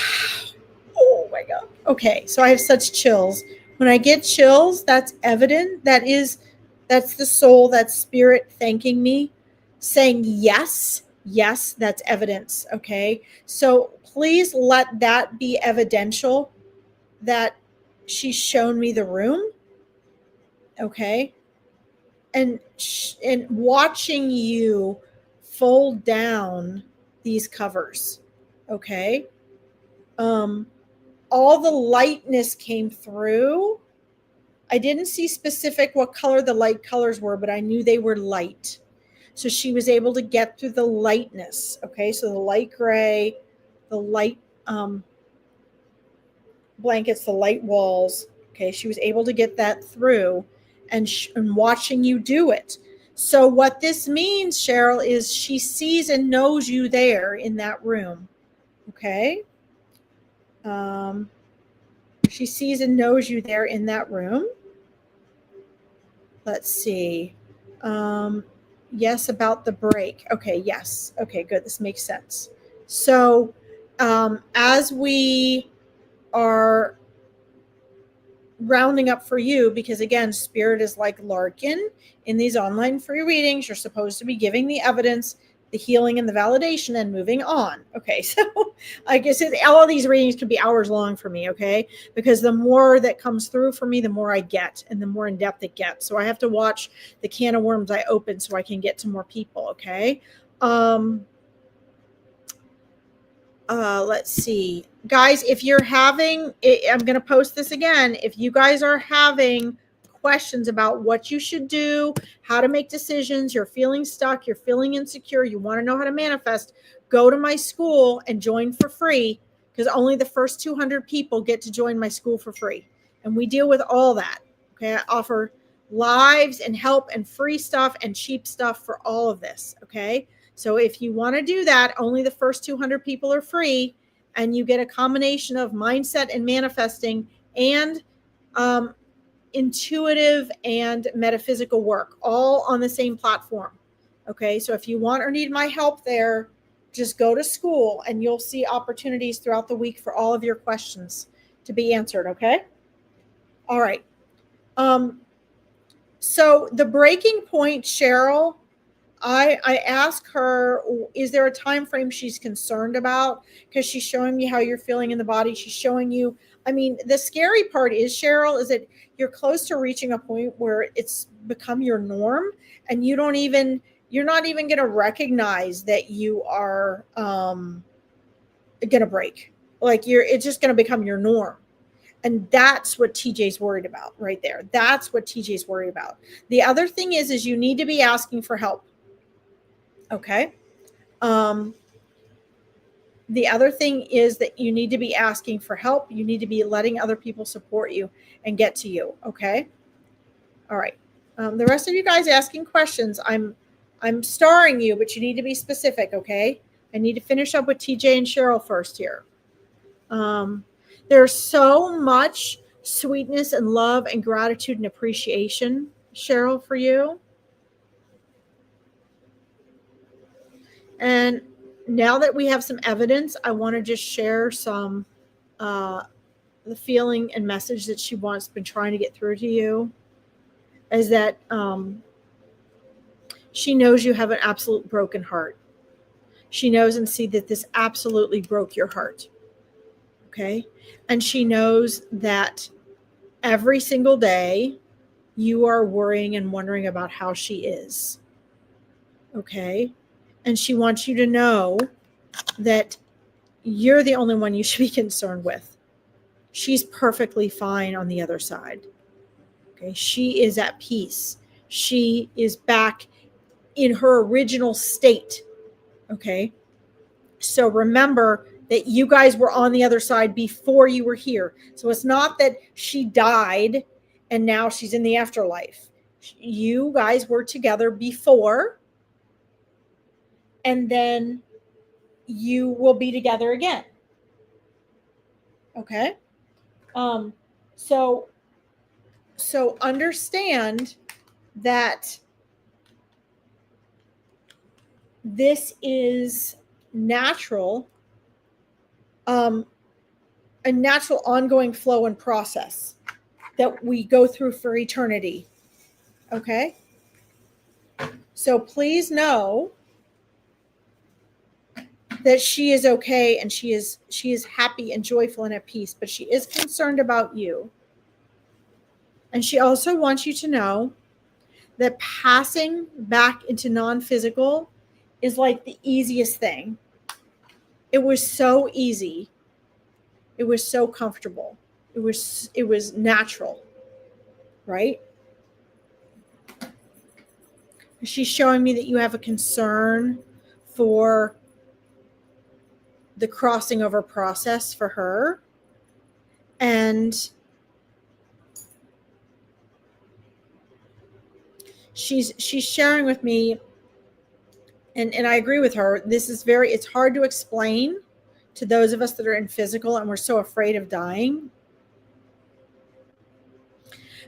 Oh my God. Okay, so I have such chills. When I get chills, that's evident. That's the soul, that spirit thanking me, saying yes. Yes, that's evidence. Okay. So please let that be evidential that she's shown me the room. Okay. And watching you fold down these covers. Okay. All the lightness came through. I didn't see specific what color the light colors were, but I knew they were light. So she was able to get through the lightness. Okay. So the light gray, the light blankets, the light walls. Okay. She was able to get that through and watching you do it. So what this means, Cheryl, is she sees and knows you there in that room. Okay. She sees and knows you there in that room. Let's see. Yes, about the break. Okay, yes. Okay, good. This makes sense. So as we are rounding up for you, because again, spirit is like Larkin in these online free readings, you're supposed to be giving the evidence, the healing, and the validation and moving on. Okay, so I guess all of these readings could be hours long for me, okay, because the more that comes through for me, the more I get and the more in depth it gets. So I have to watch the can of worms I open so I can get to more people. Okay. Let's see, guys, if you're having, I'm going to post this again. If you guys are having questions about what you should do, how to make decisions, you're feeling stuck, you're feeling insecure, you want to know how to manifest, go to my school and join for free, because only the first 200 people get to join my school for free. And we deal with all that. Okay. I offer lives and help and free stuff and cheap stuff for all of this. Okay. So if you want to do that, only the first 200 people are free, and you get a combination of mindset and manifesting and intuitive and metaphysical work, all on the same platform. Okay, so if you want or need my help there, just go to school and you'll see opportunities throughout the week for all of your questions to be answered. Okay. All right. So the breaking point, Cheryl, I ask her, is there a time frame she's concerned about? Because she's showing me how you're feeling in the body. She's showing you, I mean, the scary part is, Cheryl, is that you're close to reaching a point where it's become your norm, and you're not even going to recognize that you are going to break. Like it's just going to become your norm. And that's what TJ's worried about right there. That's what TJ's worried about. The other thing is you need to be asking for help. Okay. The other thing is that you need to be asking for help. You need to be letting other people support you and get to you. Okay. All right. The rest of you guys asking questions, I'm starring you, but you need to be specific. Okay. I need to finish up with TJ and Cheryl first here. There's so much sweetness and love and gratitude and appreciation, Cheryl, for you. And now that we have some evidence, I want to just share some the feeling and message that she wants been trying to get through to you is that she knows you have an absolute broken heart. She knows and see that this absolutely broke your heart. Okay. And she knows that every single day you are worrying and wondering about how she is. Okay. And she wants you to know that you're the only one you should be concerned with. She's perfectly fine on the other side. Okay. She is at peace. She is back in her original state. Okay. So remember that you guys were on the other side before you were here. So it's not that she died and now she's in the afterlife. You guys were together before, and then you will be together again. Okay. Um, so so understand that this is natural, a natural ongoing flow and process that we go through for eternity. Okay. So please know that she is okay and she is happy and joyful and at peace, but she is concerned about you. And she also wants you to know that passing back into non-physical is like the easiest thing. It was so easy. It was so comfortable. It was natural, right? She's showing me that you have a concern for the crossing over process for her. And she's sharing with me, and I agree with her, this is it's hard to explain to those of us that are in physical and we're so afraid of dying.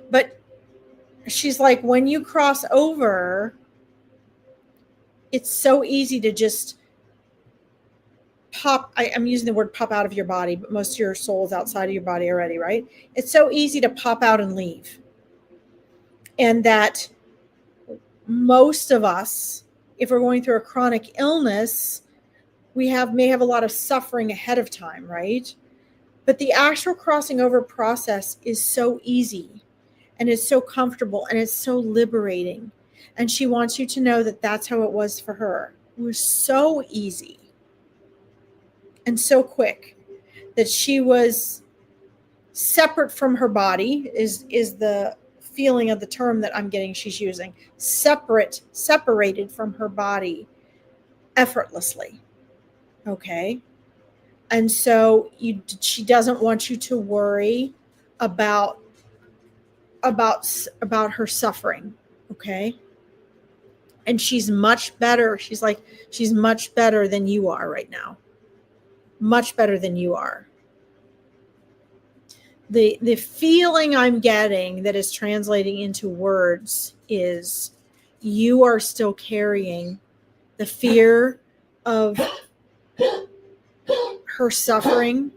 But she's like, when you cross over, it's so easy to just pop. I'm using the word pop out of your body, but most of your soul is outside of your body already, right? It's so easy to pop out and leave. And that most of us, if we're going through a chronic illness, we may have a lot of suffering ahead of time, right? But the actual crossing over process is so easy and it's so comfortable and it's so liberating. And she wants you to know that that's how it was for her. It was so easy and so quick that she was separate from her body is the feeling of the term that I'm getting she's using. Separated from her body effortlessly. Okay. And so she doesn't want you to worry about her suffering. Okay. And she's much better. She's much better than you are right now. Much better than you are. The feeling I'm getting that is translating into words is you are still carrying the fear of her suffering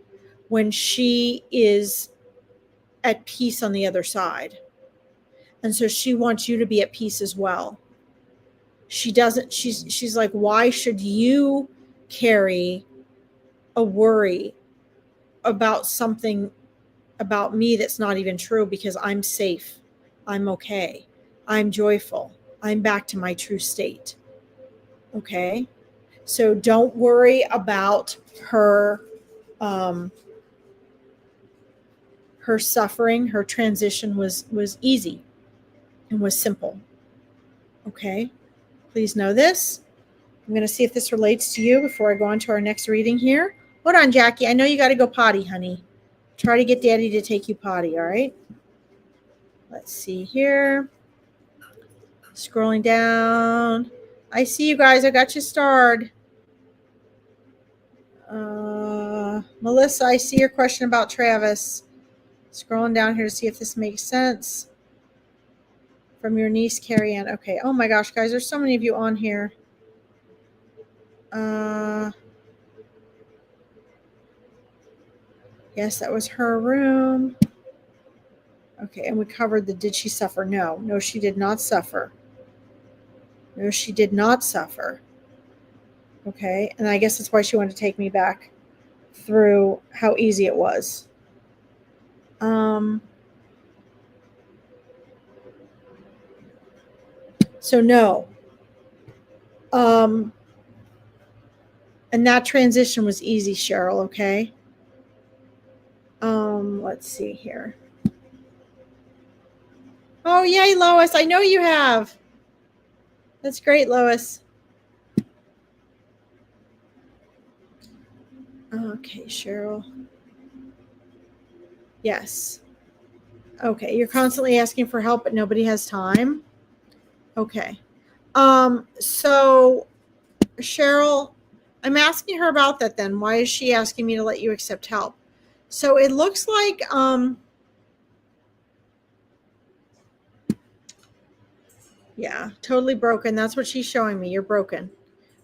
when she is at peace on the other side. And so she wants you to be at peace as well. She's like, why should you carry a worry about something about me that's not even true, because I'm safe. I'm okay. I'm joyful. I'm back to my true state. Okay. So don't worry about her, her suffering. Her transition was easy and was simple. Okay. Please know this. I'm going to see if this relates to you before I go on to our next reading here. Hold on, Jackie. I know you got to go potty, honey. Try to get Daddy to take you potty, all right? Let's see here. Scrolling down. I see you guys. I got you starred. Melissa, I see your question about Travis. Scrolling down here to see if this makes sense. From your niece, Carrie Ann. Okay. Oh my gosh, guys, there's so many of you on here. Yes, that was her room. Okay, and we covered the did she suffer? No, she did not suffer. No, she did not suffer. Okay, and I guess that's why she wanted to take me back through how easy it was. So no. And that transition was easy, Cheryl, okay? Let's see here. Oh, yay, Lois. I know you have. That's great, Lois. Okay, Cheryl. Yes. Okay, you're constantly asking for help, but nobody has time. Okay. So Cheryl, I'm asking her about that then. Why is she asking me to let you accept help? So it looks like yeah, totally broken. That's what she's showing me. You're broken.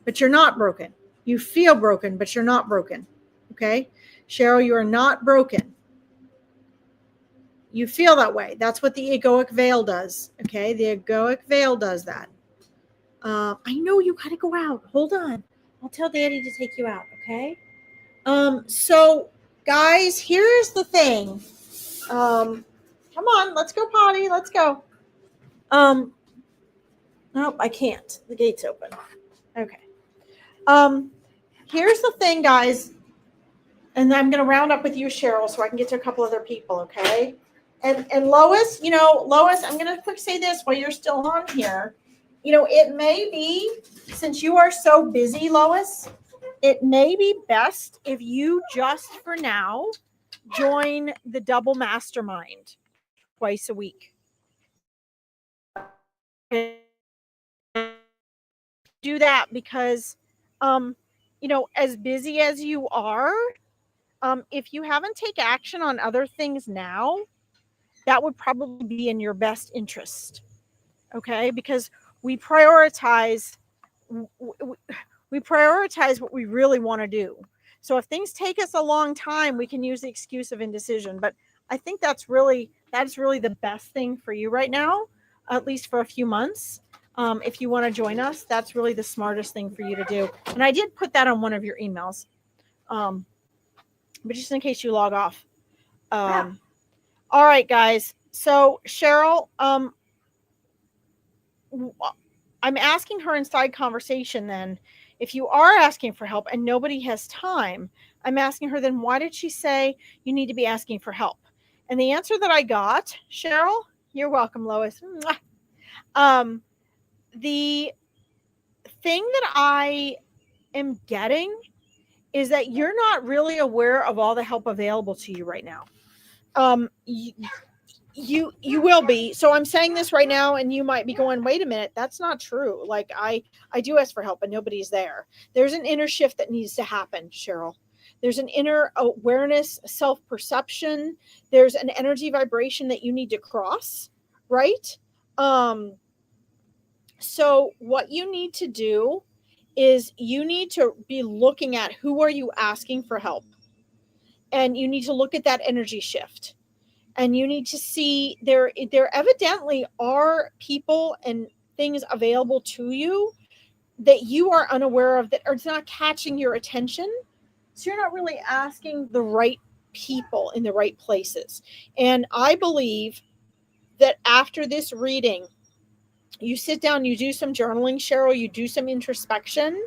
But you're not broken. You feel broken, but you're not broken. Okay? Cheryl, you are not broken. You feel that way. That's what the egoic veil does. Okay? The egoic veil does that. I know you got to go out. Hold on. I'll tell Daddy to take you out. Okay? So, guys, here's the thing. Come on. Let's go potty. Let's go. Nope, I can't. The gate's open. Okay. Here's the thing, guys. And I'm going to round up with you, Cheryl, so I can get to a couple other people, okay? And Lois, Lois, I'm going to quick say this while you're still on here. It may be, since you are so busy, Lois, it may be best if you just for now join the double mastermind twice a week. Do that because, as busy as you are, if you haven't taken action on other things now, that would probably be in your best interest. Okay, because we prioritize what we really want to do. So if things take us a long time, we can use the excuse of indecision. But I think that's really the best thing for you right now, at least for a few months. If you want to join us, that's really the smartest thing for you to do. And I did put that on one of your emails, but just in case you log off. All right, guys. So Cheryl, I'm asking her inside conversation then, if you are asking for help and nobody has time, I'm asking her then, why did she say you need to be asking for help? And the answer that I got, Cheryl, you're welcome, Lois. The thing that I am getting is that you're not really aware of all the help available to you right now. You will be. So I'm saying this right now, and you might be going, wait a minute, that's not true. Like I do ask for help, but nobody's there. There's an inner shift that needs to happen, Cheryl. There's an inner awareness, self-perception. There's an energy vibration that you need to cross, right? So what you need to do is you need to be looking at who are you asking for help, and you need to look at that energy shift. And you need to see there evidently are people and things available to you that you are unaware of, that are not catching your attention. So you're not really asking the right people in the right places. And I believe that after this reading, you sit down, you do some journaling, Cheryl, you do some introspection.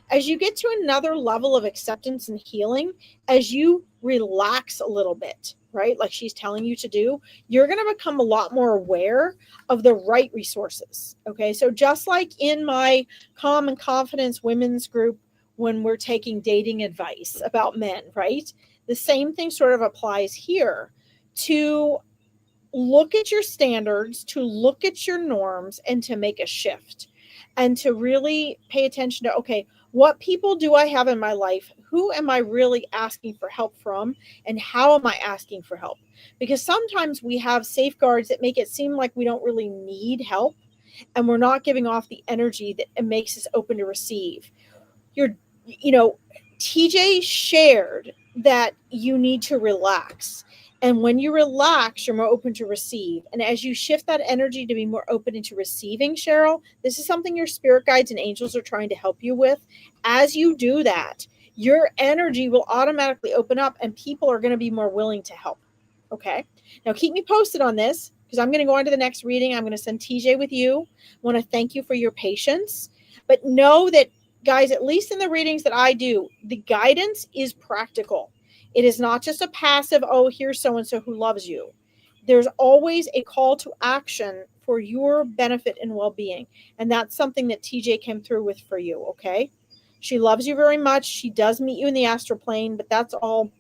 As you get to another level of acceptance and healing, as you relax a little bit, right? Like she's telling you to do, you're going to become a lot more aware of the right resources. Okay. So just like in my Calm and Confidence women's group, when we're taking dating advice about men, right? The same thing sort of applies here to look at your standards, to look at your norms, and to make a shift, and to really pay attention to, okay, What people do I have in my life? Who am I really asking for help from? And how am I asking for help? Because sometimes we have safeguards that make it seem like we don't really need help, and we're not giving off the energy that it makes us open to receive. You're, you know, TJ shared that you need to relax. And when you relax, you're more open to receive. And as you shift that energy to be more open into receiving, Cheryl, this is something your spirit guides and angels are trying to help you with. As you do that, your energy will automatically open up and people are going to be more willing to help. Okay. Now keep me posted on this because I'm going to go on to the next reading. I'm going to send TJ with you. I want to thank you for your patience. But know that, guys, at least in the readings that I do, the guidance is practical. It is not just a passive, oh, here's so-and-so who loves you. There's always a call to action for your benefit and well-being. And that's something that TJ came through with for you, okay? She loves you very much. She does meet you in the astral plane, but that's all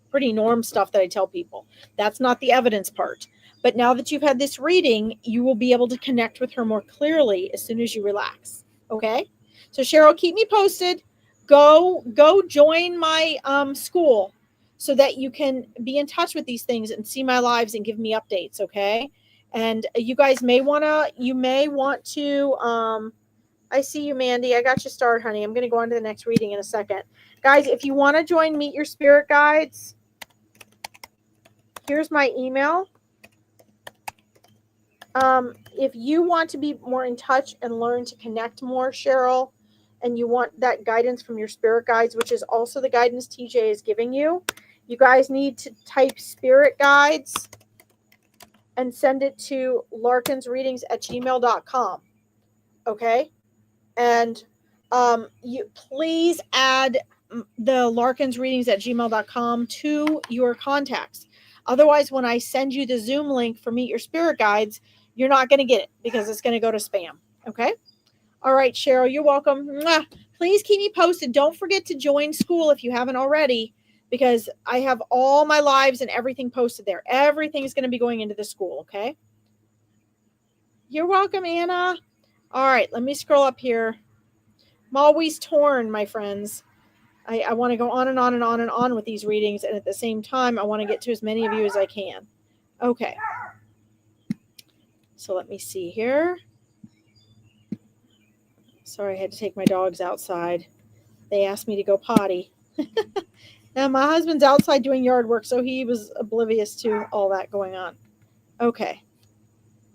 pretty norm stuff that I tell people. That's not the evidence part. But now that you've had this reading, you will be able to connect with her more clearly as soon as you relax. Okay? So Cheryl, keep me posted. Go join my school so that you can be in touch with these things and see my lives and give me updates, okay? And you guys may want to I see you, Mandy. I got you started, honey. I'm going to go on to the next reading in a second. Guys, if you want to join Meet Your Spirit Guides, here's my email. If you want to be more in touch and learn to connect more, Cheryl, and you want that guidance from your spirit guides, which is also the guidance TJ is giving you, you guys need to type spirit guides and send it to larkinsreadings@gmail.com. Okay? And you please add the larkinsreadings@gmail.com to your contacts. Otherwise, when I send you the Zoom link for Meet Your Spirit Guides, you're not going to get it because it's going to go to spam. Okay? All right, Cheryl, you're welcome. Mwah. Please keep me posted. Don't forget to join school if you haven't already, because I have all my lives and everything posted there. Everything is going to be going into the school, okay? You're welcome, Anna. All right, let me scroll up here. I'm always torn, my friends. I want to go on and on and on and on with these readings, and at the same time, I want to get to as many of you as I can. Okay. So let me see here. Sorry, I had to take my dogs outside. They asked me to go potty. Now, my husband's outside doing yard work, so he was oblivious to all that going on. Okay.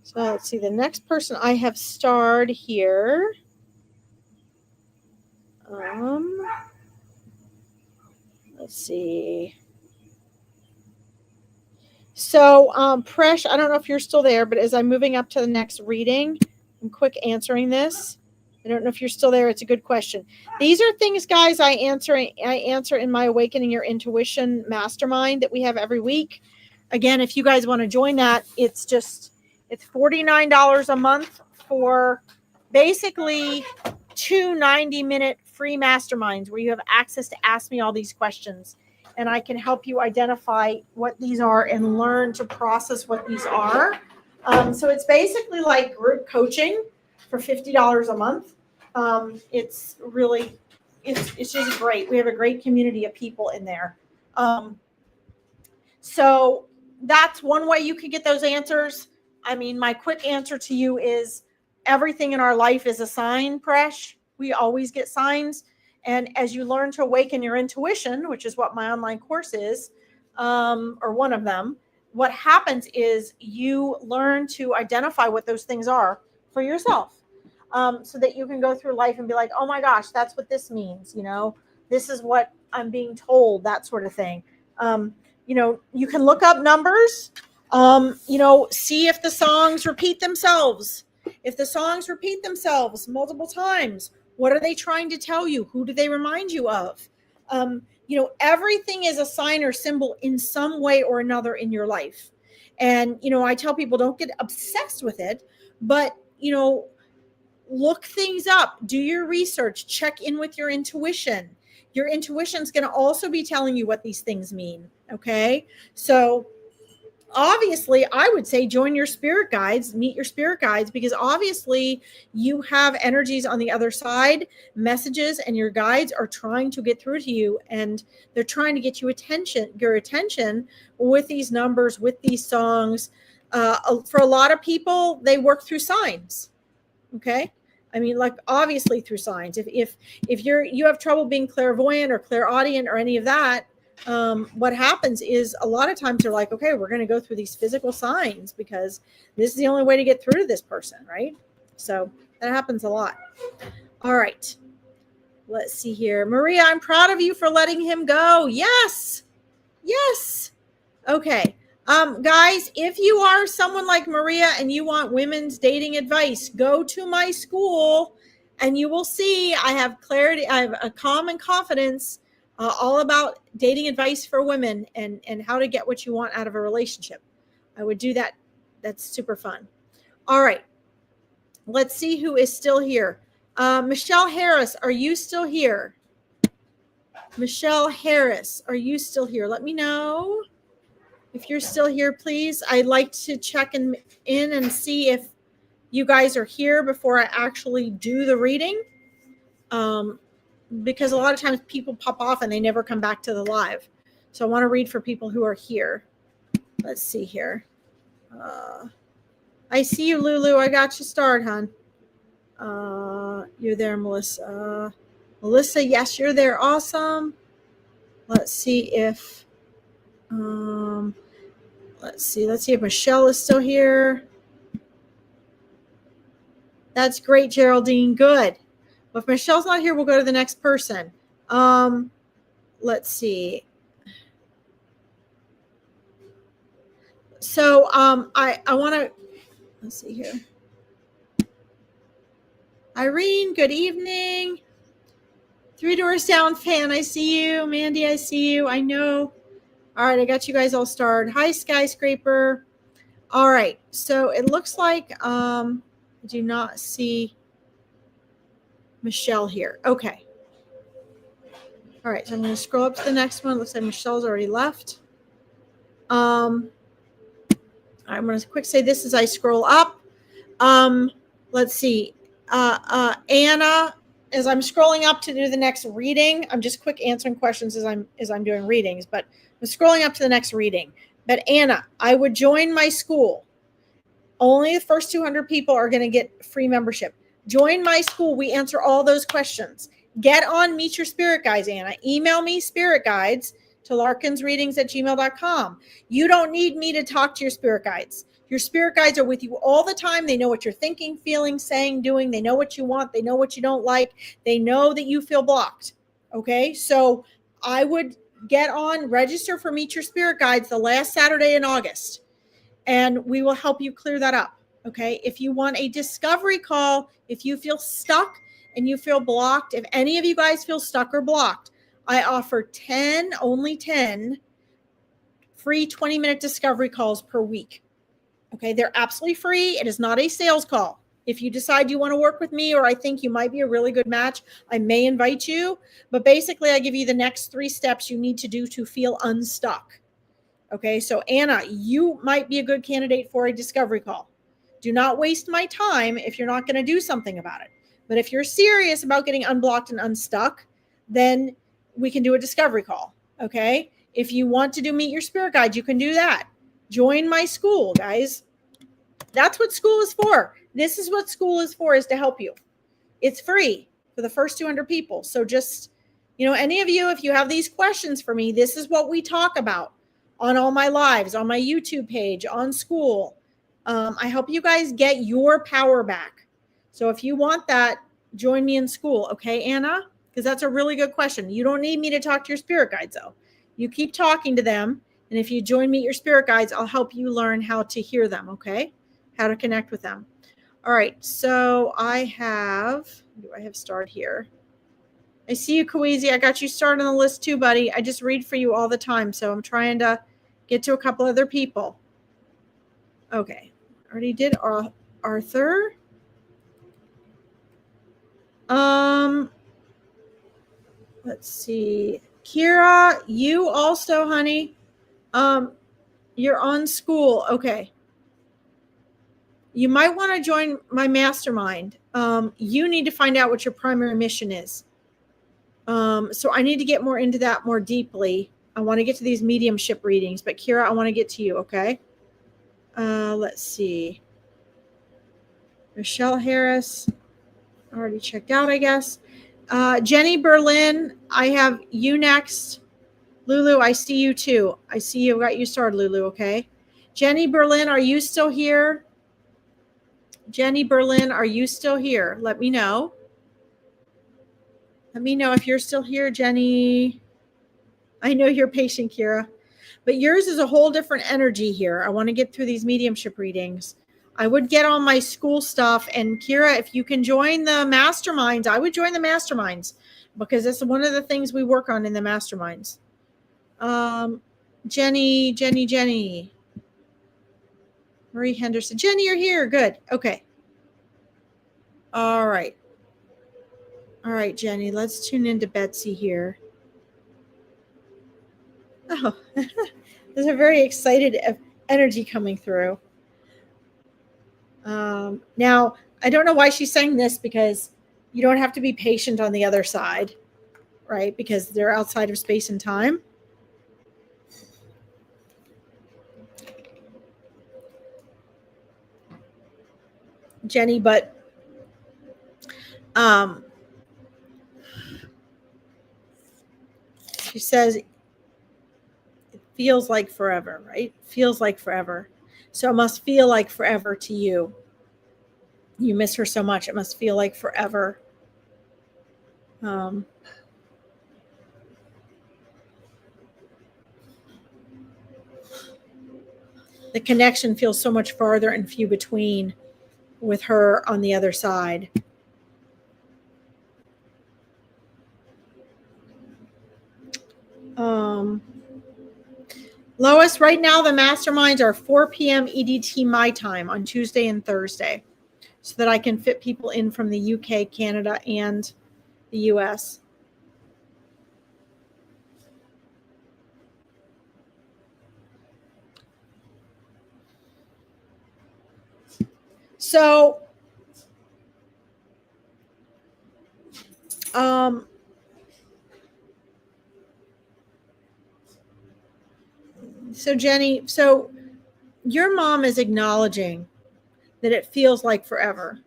So let's see. The next person I have starred here. Let's see. So, Presh, I don't know if you're still there, but as I'm moving up to the next reading, I'm quick answering this. I don't know if you're still there. It's a good question. These are things, guys, I answer in my Awakening Your Intuition mastermind that we have every week. Again, if you guys want to join that, it's $49 a month for basically 2 90-minute free masterminds where you have access to ask me all these questions. And I can help you identify what these are and learn to process what these are. So it's basically like group coaching for $50 a month. It's just great. We have a great community of people in there. So that's one way you can get those answers. I mean, my quick answer to you is everything in our life is a sign, Presh. We always get signs. And as you learn to awaken your intuition, which is what my online course is, or one of them, what happens is you learn to identify what those things are for yourself, so that you can go through life and be like, oh my gosh, that's what this means. This is what I'm being told, that sort of thing. You can look up numbers, see if the songs repeat themselves. If the songs repeat themselves multiple times, what are they trying to tell you? Who do they remind you of? Everything is a sign or symbol in some way or another in your life. And, I tell people don't get obsessed with it, but, look things up, do your research, check in with your intuition. Your intuition is going to also be telling you what these things mean. Okay. So obviously, I would say join your spirit guides, meet your spirit guides, because obviously you have energies on the other side, messages, and your guides are trying to get through to you, and they're trying to get your attention with these numbers, with these songs. For a lot of people, they work through signs. Okay. I mean, like, obviously through signs. If you have trouble being clairvoyant or clairaudient or any of that, what happens is a lot of times they're like, okay, we're going to go through these physical signs because this is the only way to get through to this person, right? So that happens a lot. All right. Let's see here. Maria, I'm proud of you for letting him go. Yes. Yes. Okay. Guys, if you are someone like Maria and you want women's dating advice, go to my school and you will see I have clarity. I have a calm and confidence, all about dating advice for women and how to get what you want out of a relationship. I would do that. That's super fun. All right. Let's see who is still here. Michelle Harris, are you still here? Michelle Harris, are you still here? Let me know. If you're still here, please. I'd like to check in and see if you guys are here before I actually do the reading. Because a lot of times people pop off and they never come back to the live. So I want to read for people who are here. Let's see here. I see you, Lulu. I got you started, hon. You're there, Melissa. Melissa, yes, you're there. Awesome. Let's see if... Let's see if Michelle is still here. That's great, Geraldine. Good. Well, if Michelle's not here, we'll go to the next person. Let's see. So I want to, let's see here. Irene, good evening. Three Doors Down fan, I see you. Mandy, I see you. I know. All right, I got you guys all started. Hi, Skyscraper. All right, so it looks like I do not see Michelle here. Okay. All right, so I'm going to scroll up to the next one. Looks like Michelle's already left. I'm going to quick say this as I scroll up. Let's see. Anna, as I'm scrolling up to do the next reading, I'm just quick answering questions as I'm doing readings, but I'm scrolling up to the next reading. But Anna, I would join my school. Only the first 200 people are going to get free membership. Join my school. We answer all those questions. Get on Meet Your Spirit Guides, Anna. Email me spirit guides to larkinsreadings@gmail.com. You don't need me to talk to your spirit guides. Your spirit guides are with you all the time. They know what you're thinking, feeling, saying, doing. They know what you want. They know what you don't like. They know that you feel blocked. Okay, so I would get on, register for Meet Your Spirit Guides the last Saturday in August, and we will help you clear that up. Okay, if you want a discovery call, if you feel stuck and you feel blocked, if any of you guys feel stuck or blocked, I offer only 10 free 20-minute discovery calls per week. Okay, they're absolutely free. It is not a sales call. If you decide you want to work with me, or I think you might be a really good match, I may invite you. But basically, I give you the next 3 steps you need to do to feel unstuck. Okay, so Anna, you might be a good candidate for a discovery call. Do not waste my time if you're not going to do something about it. But if you're serious about getting unblocked and unstuck, then we can do a discovery call. Okay, if you want to do Meet Your Spirit Guide, you can do that. Join my school, guys. That's what school is for. This is what school is for, is to help you. It's free for the first 200 people. So just, any of you, if you have these questions for me, this is what we talk about on all my lives, on my YouTube page, on school. I help you guys get your power back. So if you want that, join me in school. Okay, Anna? Because that's a really good question. You don't need me to talk to your spirit guides, though. You keep talking to them. And if you join Meet Your Spirit Guides, I'll help you learn how to hear them, okay? How to connect with them. All right, so I have starred here? I see you, Kawezi. I got you started on the list too, buddy. I just read for you all the time, so I'm trying to get to a couple other people. Okay, already did Arthur. Let's see. Kira, you also, honey. You're on school. Okay. You might want to join my mastermind. You need to find out what your primary mission is. So I need to get more into that more deeply. I want to get to these mediumship readings, but Kira, I want to get to you, okay? Let's see. Michelle Harris, already checked out, I guess. Jenny Berlin, I have you next. Lulu, I see you too. I see you got you started, Lulu, okay? Jenny Berlin, are you still here? Jenny Berlin, are you still here? Let me know. Let me know if you're still here, Jenny. I know you're patient, Kira. But yours is a whole different energy here. I want to get through these mediumship readings. I would get on my school stuff. And Kira, if you can join the masterminds, I would join the masterminds because it's one of the things we work on in the masterminds. Jenny. Marie Henderson. Jenny, you're here. Good. Okay. All right. All right, Jenny, let's tune into Betsy here. Oh, there's a very excited energy coming through. Now, I don't know why she's saying this because you don't have to be patient on the other side, right? Because they're outside of space and time. Jenny, but she says it feels like forever, right? Feels like forever. So it must feel like forever to you. You miss her so much. It must feel like forever. The connection feels so much farther and few between with her on the other side. Lois, right now the masterminds are 4 p.m. EDT my time on Tuesday and Thursday so that I can fit people in from the UK, Canada, and the US. So, Jenny, so your mom is acknowledging that it feels like forever.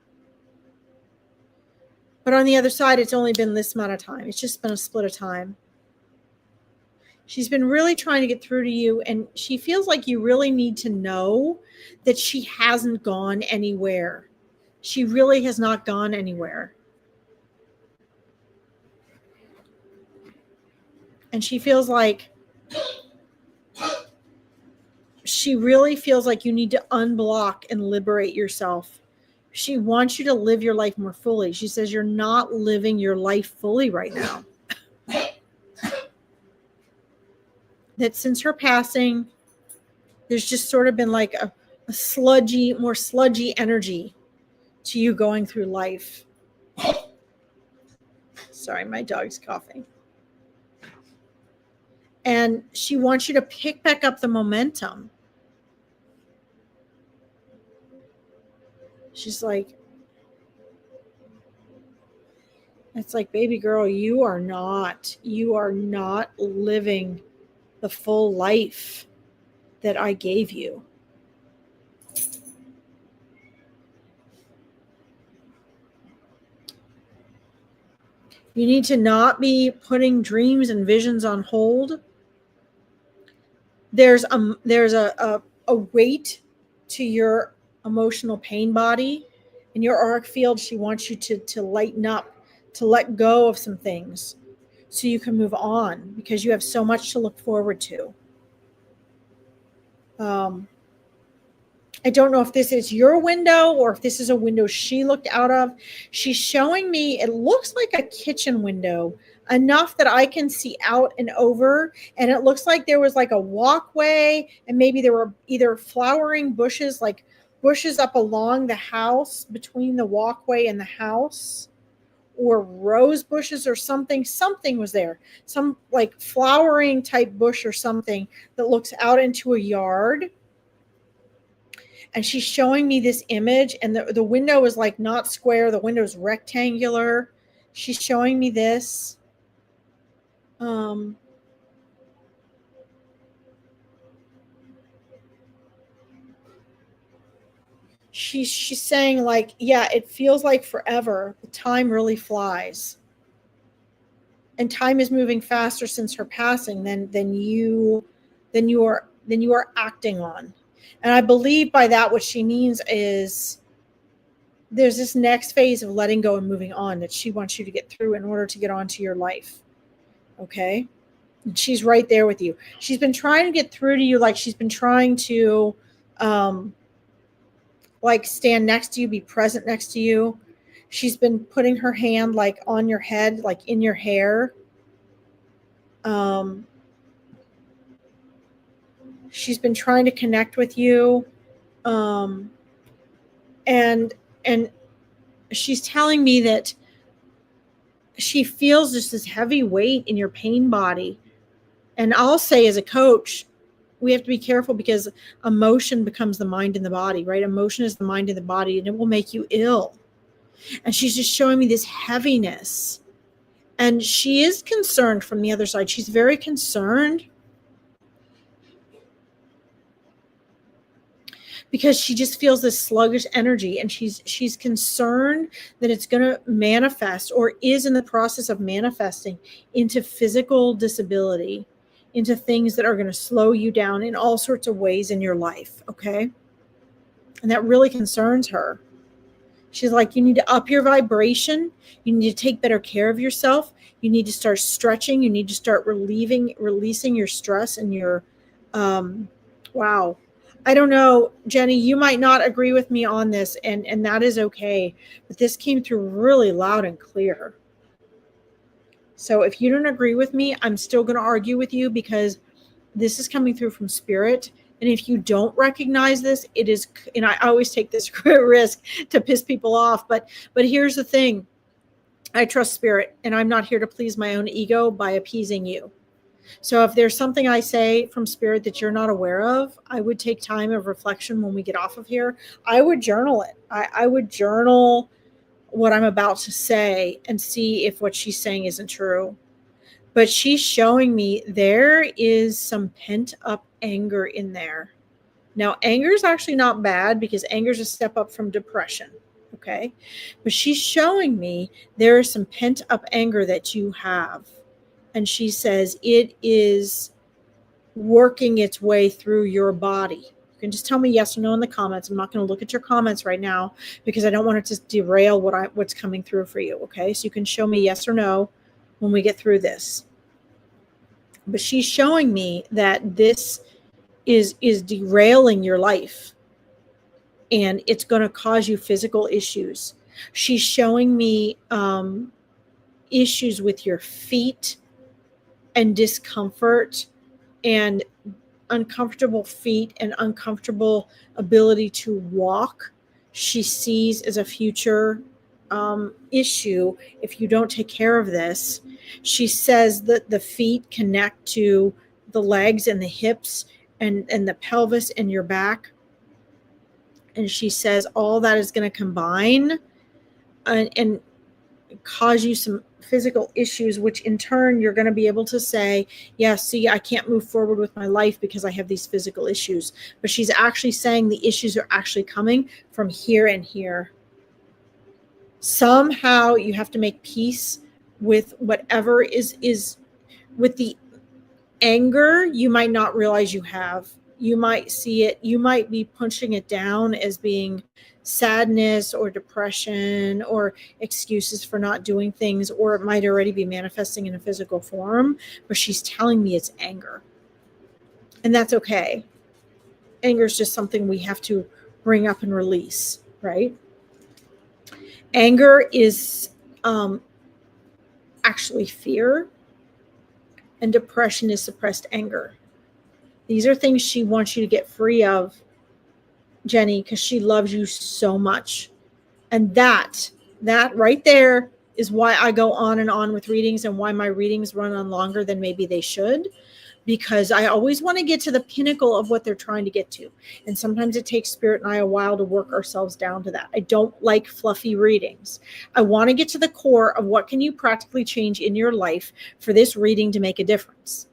But on the other side, it's only been this amount of time. It's just been a split of time. She's been really trying to get through to you, and she feels like you really need to know that she hasn't gone anywhere. She really has not gone anywhere. And she feels like you need to unblock and liberate yourself. She wants you to live your life more fully. She says you're not living your life fully right now. That since her passing, there's just sort of been like a more sludgy energy to you going through life. Sorry, my dog's coughing. And she wants you to pick back up the momentum. She's like, it's like, baby girl, you are not living the full life that I gave you. You need to not be putting dreams and visions on hold. There's a weight to your emotional pain body. In your auric field, she wants you to lighten up, to let go of some things so you can move on because you have so much to look forward to. I don't know if this is your window or if this is a window she looked out of. She's showing me, it looks like a kitchen window, enough that I can see out and over. And it looks like there was like a walkway and maybe there were either flowering bushes, like bushes up along the house between the walkway and the house, or rose bushes or something. Something was there, some like flowering type bush or something that looks out into a yard. And she's showing me this image, and the window is like not square, the window is rectangular. She's showing me this. She's saying like, yeah, it feels like forever. The time really flies. And time is moving faster since her passing than you are acting on. And I believe by that what she means is there's this next phase of letting go and moving on that she wants you to get through in order to get on to your life. Okay? And she's right there with you. She's been trying to get through to you, like she's been trying to like stand next to you, be present next to you. She's been putting her hand like on your head, like in your hair. She's been trying to connect with you. And she's telling me that she feels just this heavy weight in your pain body. And I'll say, as a coach, we have to be careful because emotion becomes the mind and the body, right? Emotion is the mind and the body, and it will make you ill. And she's just showing me this heaviness. And she is concerned from the other side. She's very concerned because she just feels this sluggish energy, and she's concerned that it's going to manifest, or is in the process of manifesting, into physical disability, into things that are going to slow you down in all sorts of ways in your life. Okay. And that really concerns her. She's like, you need to up your vibration. You need to take better care of yourself. You need to start stretching. You need to start releasing your stress and your, wow. I don't know, Jenny, you might not agree with me on this, and that is okay. But this came through really loud and clear. So if you don't agree with me, I'm still going to argue with you because this is coming through from spirit. And if you don't recognize this, it is, and I always take this risk to piss people off. But here's the thing. I trust spirit, and I'm not here to please my own ego by appeasing you. So if there's something I say from spirit that you're not aware of, I would take time of reflection when we get off of here. I would journal it. I would journal what I'm about to say and see if what she's saying isn't true. But she's showing me there is some pent up anger in there. Now, anger is actually not bad because anger is a step up from depression. Okay. But she's showing me there is some pent up anger that you have. And she says it is working its way through your body. You can just tell me yes or no in the comments. I'm not going to look at your comments right now because I don't want it to derail what's coming through for you. Okay. So you can show me yes or no when we get through this. But she's showing me that this is derailing your life, and it's going to cause you physical issues. She's showing me issues with your feet and discomfort and uncomfortable feet and uncomfortable ability to walk. She sees as a future issue if you don't take care of this. She says that the feet connect to the legs and the hips and the pelvis and your back. And she says all that is going to combine and cause you some physical issues, which in turn you're going to be able to say, yeah, see, I can't move forward with my life because I have these physical issues. But she's actually saying the issues are actually coming from here and here. Somehow you have to make peace with whatever is with the anger you might not realize you have. You might see it, you might be punching it down as being sadness or depression or excuses for not doing things, or it might already be manifesting in a physical form, but she's telling me it's anger. And that's okay. Anger is just something we have to bring up and release, right? Anger is actually fear, and depression is suppressed anger. These are things she wants you to get free of, Jenny, because she loves you so much. And that right there is why I go on and on with readings and why my readings run on longer than maybe they should, because I always want to get to the pinnacle of what they're trying to get to. And sometimes it takes Spirit and I a while to work ourselves down to that. I don't like fluffy readings. I want to get to the core of what can you practically change in your life for this reading to make a difference.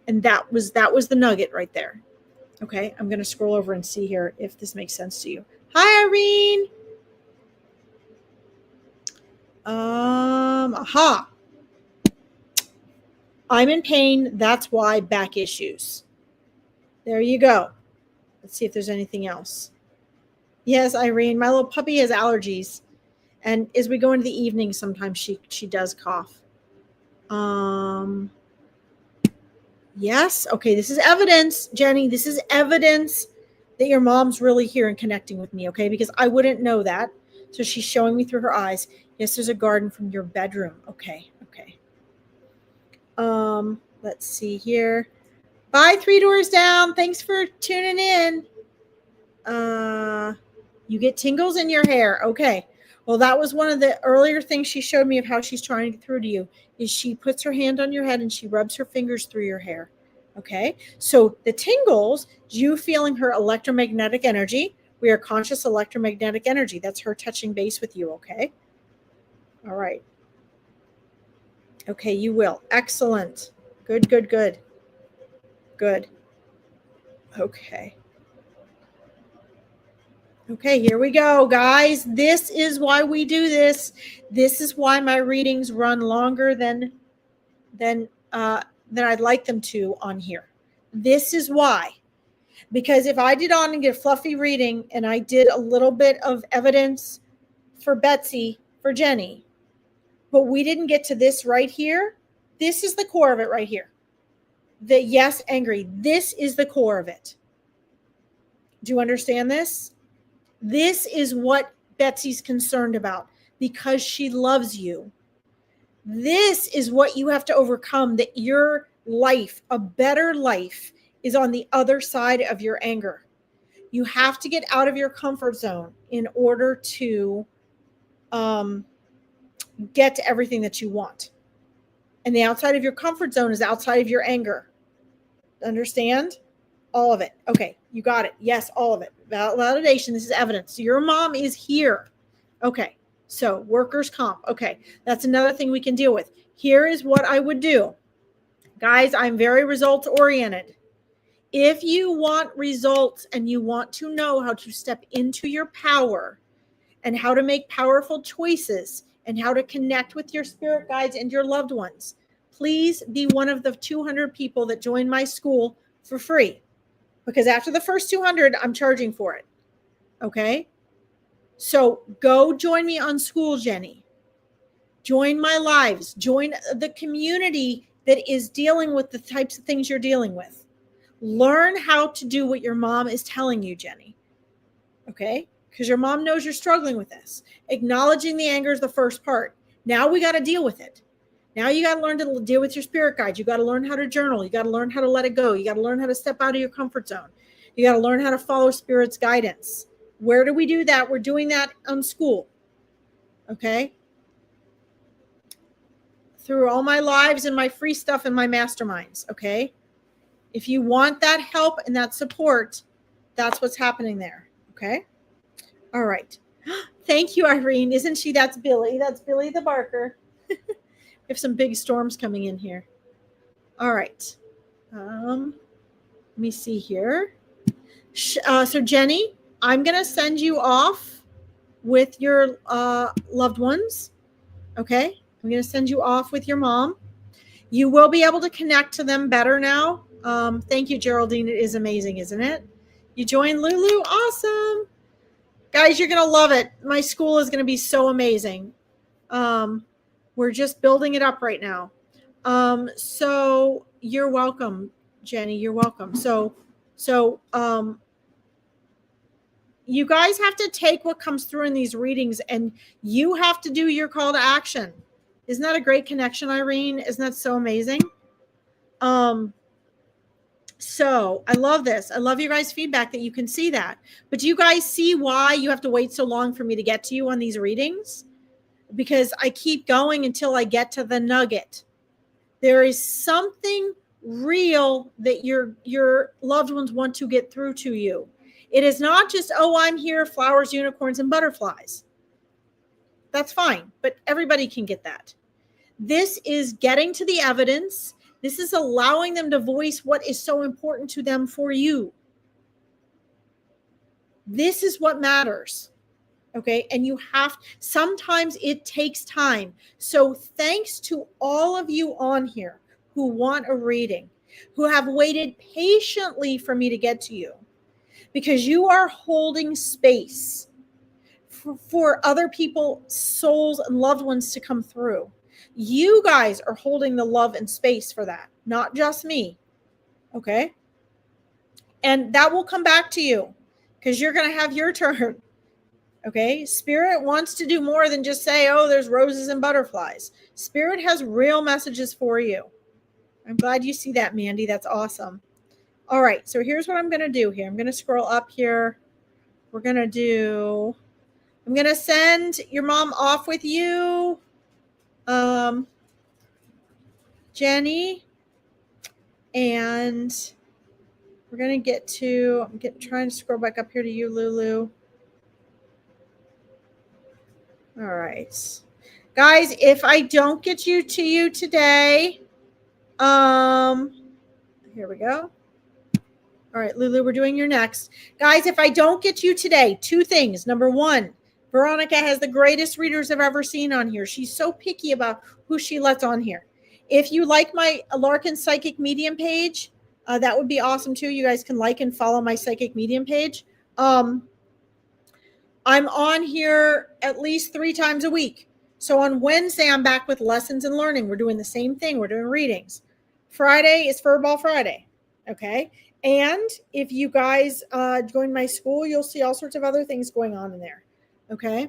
And that was the nugget right there. Okay, I'm going to scroll over and see here if this makes sense to you. Hi, Irene. Aha. I'm in pain. That's why back issues. There you go. Let's see if there's anything else. Yes, Irene, my little puppy has allergies. And as we go into the evening, sometimes she does cough. Yes. Okay. This is evidence, Jenny. This is evidence that your mom's really here and connecting with me. Okay. Because I wouldn't know that. So she's showing me through her eyes. Yes, there's a garden from your bedroom. Okay. Okay. Let's see here. Bye, 3 doors down. Thanks for tuning in. You get tingles in your hair. Okay. Well, that was one of the earlier things she showed me of how she's trying to get through to you, is she puts her hand on your head and she rubs her fingers through your hair. Okay. So the tingles, you feeling her electromagnetic energy. We are conscious electromagnetic energy. That's her touching base with you. Okay. All right. Okay. You will. Excellent. Good, good, good. Good. Okay. Okay, here we go, guys. This is why we do this. This is why my readings run longer than I'd like them to on here. This is why. Because if I did on and get a fluffy reading and I did a little bit of evidence for Betsy, for Jenny, but we didn't get to this right here, this is the core of it right here. The yes, angry. This is the core of it. Do you understand this? This is what Betsy's concerned about because she loves you. This is what you have to overcome, that your life, a better life, is on the other side of your anger. You have to get out of your comfort zone in order to get to everything that you want. And the outside of your comfort zone is outside of your anger. Understand? All of it. Okay, you got it. Yes, all of it. Validation. This is evidence. So your mom is here. Okay, so workers' comp. Okay, that's another thing we can deal with. Here is what I would do. Guys, I'm very results oriented. If you want results and you want to know how to step into your power and how to make powerful choices and how to connect with your spirit guides and your loved ones, please be one of the 200 people that join my school for free. Because after the first 200, I'm charging for it. Okay? So go join me on School, Jenny. Join my lives. Join the community that is dealing with the types of things you're dealing with. Learn how to do what your mom is telling you, Jenny. Okay? Because your mom knows you're struggling with this. Acknowledging the anger is the first part. Now we got to deal with it. Now you got to learn to deal with your spirit guides. You got to learn how to journal. You got to learn how to let it go. You got to learn how to step out of your comfort zone. You got to learn how to follow Spirit's guidance. Where do we do that? We're doing that on School. Okay? Through all my lives and my free stuff and my masterminds. Okay? If you want that help and that support, that's what's happening there. Okay? All right. Thank you, Irene. Isn't she? That's Billy. That's Billy the Barker. We have some big storms coming in here. All right. Let me see here. So Jenny, I'm going to send you off with your loved ones. Okay. I'm going to send you off with your mom. You will be able to connect to them better now. Thank you, Geraldine. It is amazing, isn't it? You joined Lulu. Awesome. Guys, you're going to love it. My school is going to be so amazing. We're just building it up right now. So you're welcome, Jenny. You're welcome. So you guys have to take what comes through in these readings and you have to do your call to action. Isn't that a great connection, Irene? Isn't that so amazing? So I love this. I love your guys' feedback that you can see that. But do you guys see why you have to wait so long for me to get to you on these readings? because I keep going until I get to the nugget. There is something real that your loved ones want to get through to you. It is not just, oh, I'm here, flowers, unicorns, and butterflies. That's fine, but everybody can get that. This is getting to the evidence. This is allowing them to voice what is so important to them for you. This is what matters. Okay. And you have, sometimes it takes time. So thanks to all of you on here who want a reading, who have waited patiently for me to get to you, because you are holding space for other people, souls, and loved ones to come through. You guys are holding the love and space for that, not just me. Okay. And that will come back to you because you're going to have your turn. Okay. Spirit wants to do more than just say, oh, there's roses and butterflies. Spirit has real messages for you. I'm glad you see that, Mandy. That's awesome. All right. So here's what I'm going to do here. I'm going to scroll up here. I'm going to send your mom off with you, Jenny. And we're going to get to, trying to scroll back up here to you, Lulu. All right. Guys, if I don't get you to you today, here we go. All right, Lulu, we're doing your next. Guys, if I don't get you today, two things. Number one, Veronica has the greatest readers I've ever seen on here. She's so picky about who she lets on here. If you like my Larkin Psychic Medium page, that would be awesome too. You guys can like and follow my Psychic Medium page. I'm on here at least 3 times a week. So on Wednesday, I'm back with lessons and learning. We're doing the same thing. We're doing readings. Friday is Furball Friday. Okay. And if you guys join my school, you'll see all sorts of other things going on in there. Okay.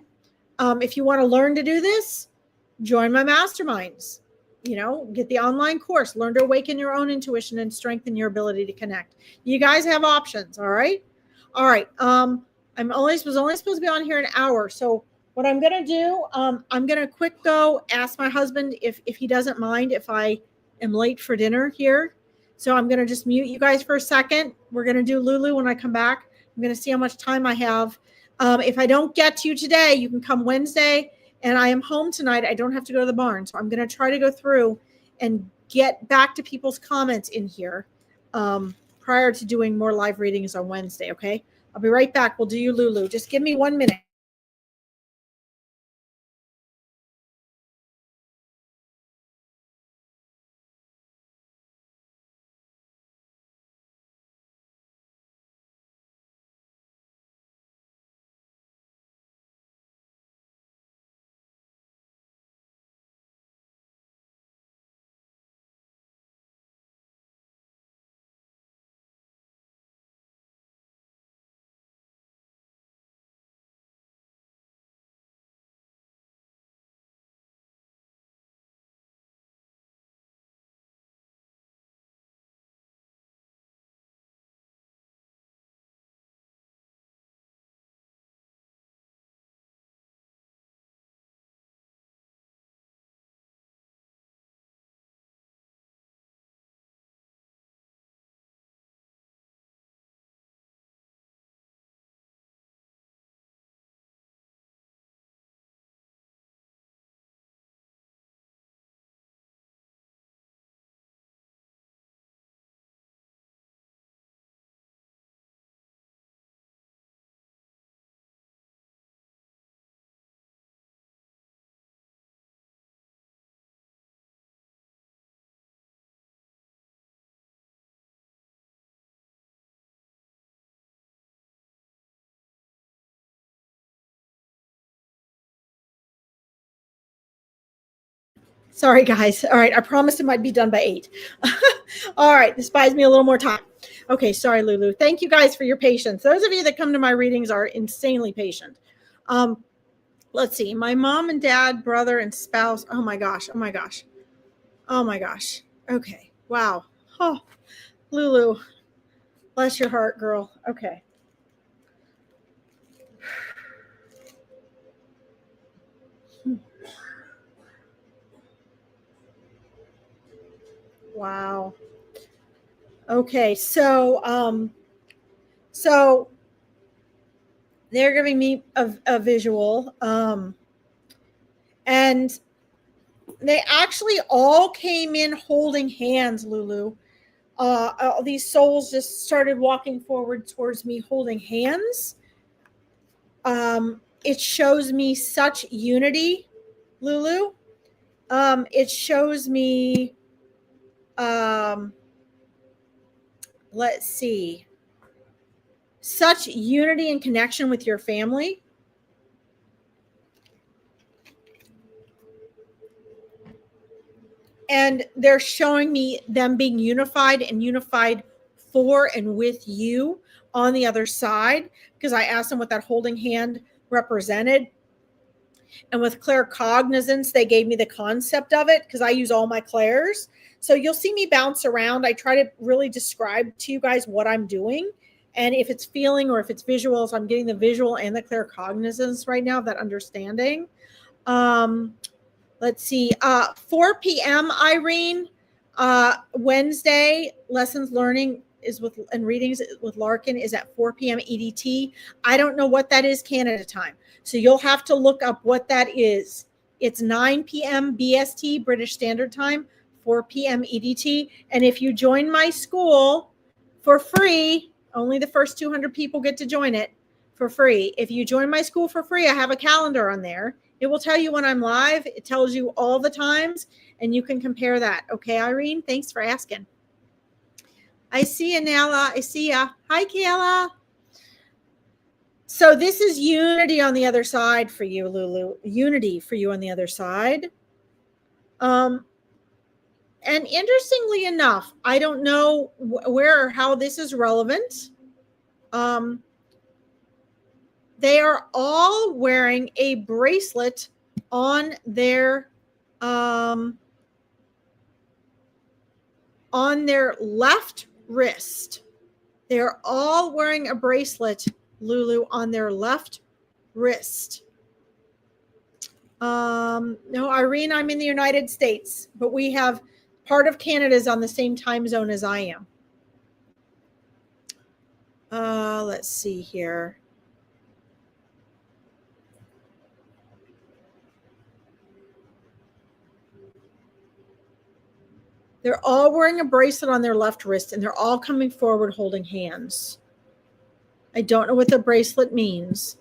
If you want to learn to do this, join my masterminds. You know, get the online course, learn to awaken your own intuition and strengthen your ability to connect. You guys have options. All right. All right. Was only supposed to be on here an hour. So what I'm going to do, I'm going to quick go ask my husband if he doesn't mind if I am late for dinner here. So I'm going to just mute you guys for a second. We're going to do Lulu when I come back. I'm going to see how much time I have. If I don't get to you today, you can come Wednesday. And I am home tonight. I don't have to go to the barn. So I'm going to try to go through and get back to people's comments in here prior to doing more live readings on Wednesday. Okay. I'll be right back. We'll do you, Lulu. Just give me 1 minute. Sorry, guys. All right. I promised it might be done by 8. All right. This buys me a little more time. Okay. Sorry, Lulu. Thank you guys for your patience. Those of you that come to my readings are insanely patient. Let's see. My mom and dad, brother, and spouse. Oh my gosh. Oh my gosh. Oh my gosh. Okay. Wow. Oh, Lulu. Bless your heart, girl. Okay. Wow. Okay, so they're giving me a visual, and they actually all came in holding hands, Lulu. All these souls just started walking forward towards me, holding hands. It shows me such unity, Lulu. It shows me, um, let's see, such unity and connection with your family. And they're showing me them being unified and unified for and with you on the other side, because I asked them what that holding hand represented. And with claircognizance, they gave me the concept of it because I use all my clairs. So you'll see me bounce around. I try to really describe to you guys what I'm doing. And if it's feeling or if it's visual, so I'm getting the visual and the claircognizance right now, that understanding. Let's see, 4 p.m. Irene, Wednesday lessons learning is with and readings with Larkin is at 4 p.m. EDT. I don't know what that is Canada time, so you'll have to look up what that is. It's 9 p.m. BST, British Standard Time, 4 p.m. EDT. And if you join my school for free, only the first 200 people get to join it for free. If you join my school for free, I have a calendar on there. It will tell you when I'm live. It tells you all the times, and you can compare that. Okay, Irene, thanks for asking. I see you, Nala. I see ya. Hi, Kayla. So this is unity on the other side for you, Lulu. Unity for you on the other side. And interestingly enough, I don't know where or how this is relevant. They are all wearing a bracelet on their left wrist. They're all wearing a bracelet, Lulu, on their left wrist. No, Irene, I'm in the United States, but we have part of Canada is on the same time zone as I am. Let's see here. They're all wearing a bracelet on their left wrist, and they're all coming forward holding hands. I don't know what the bracelet means.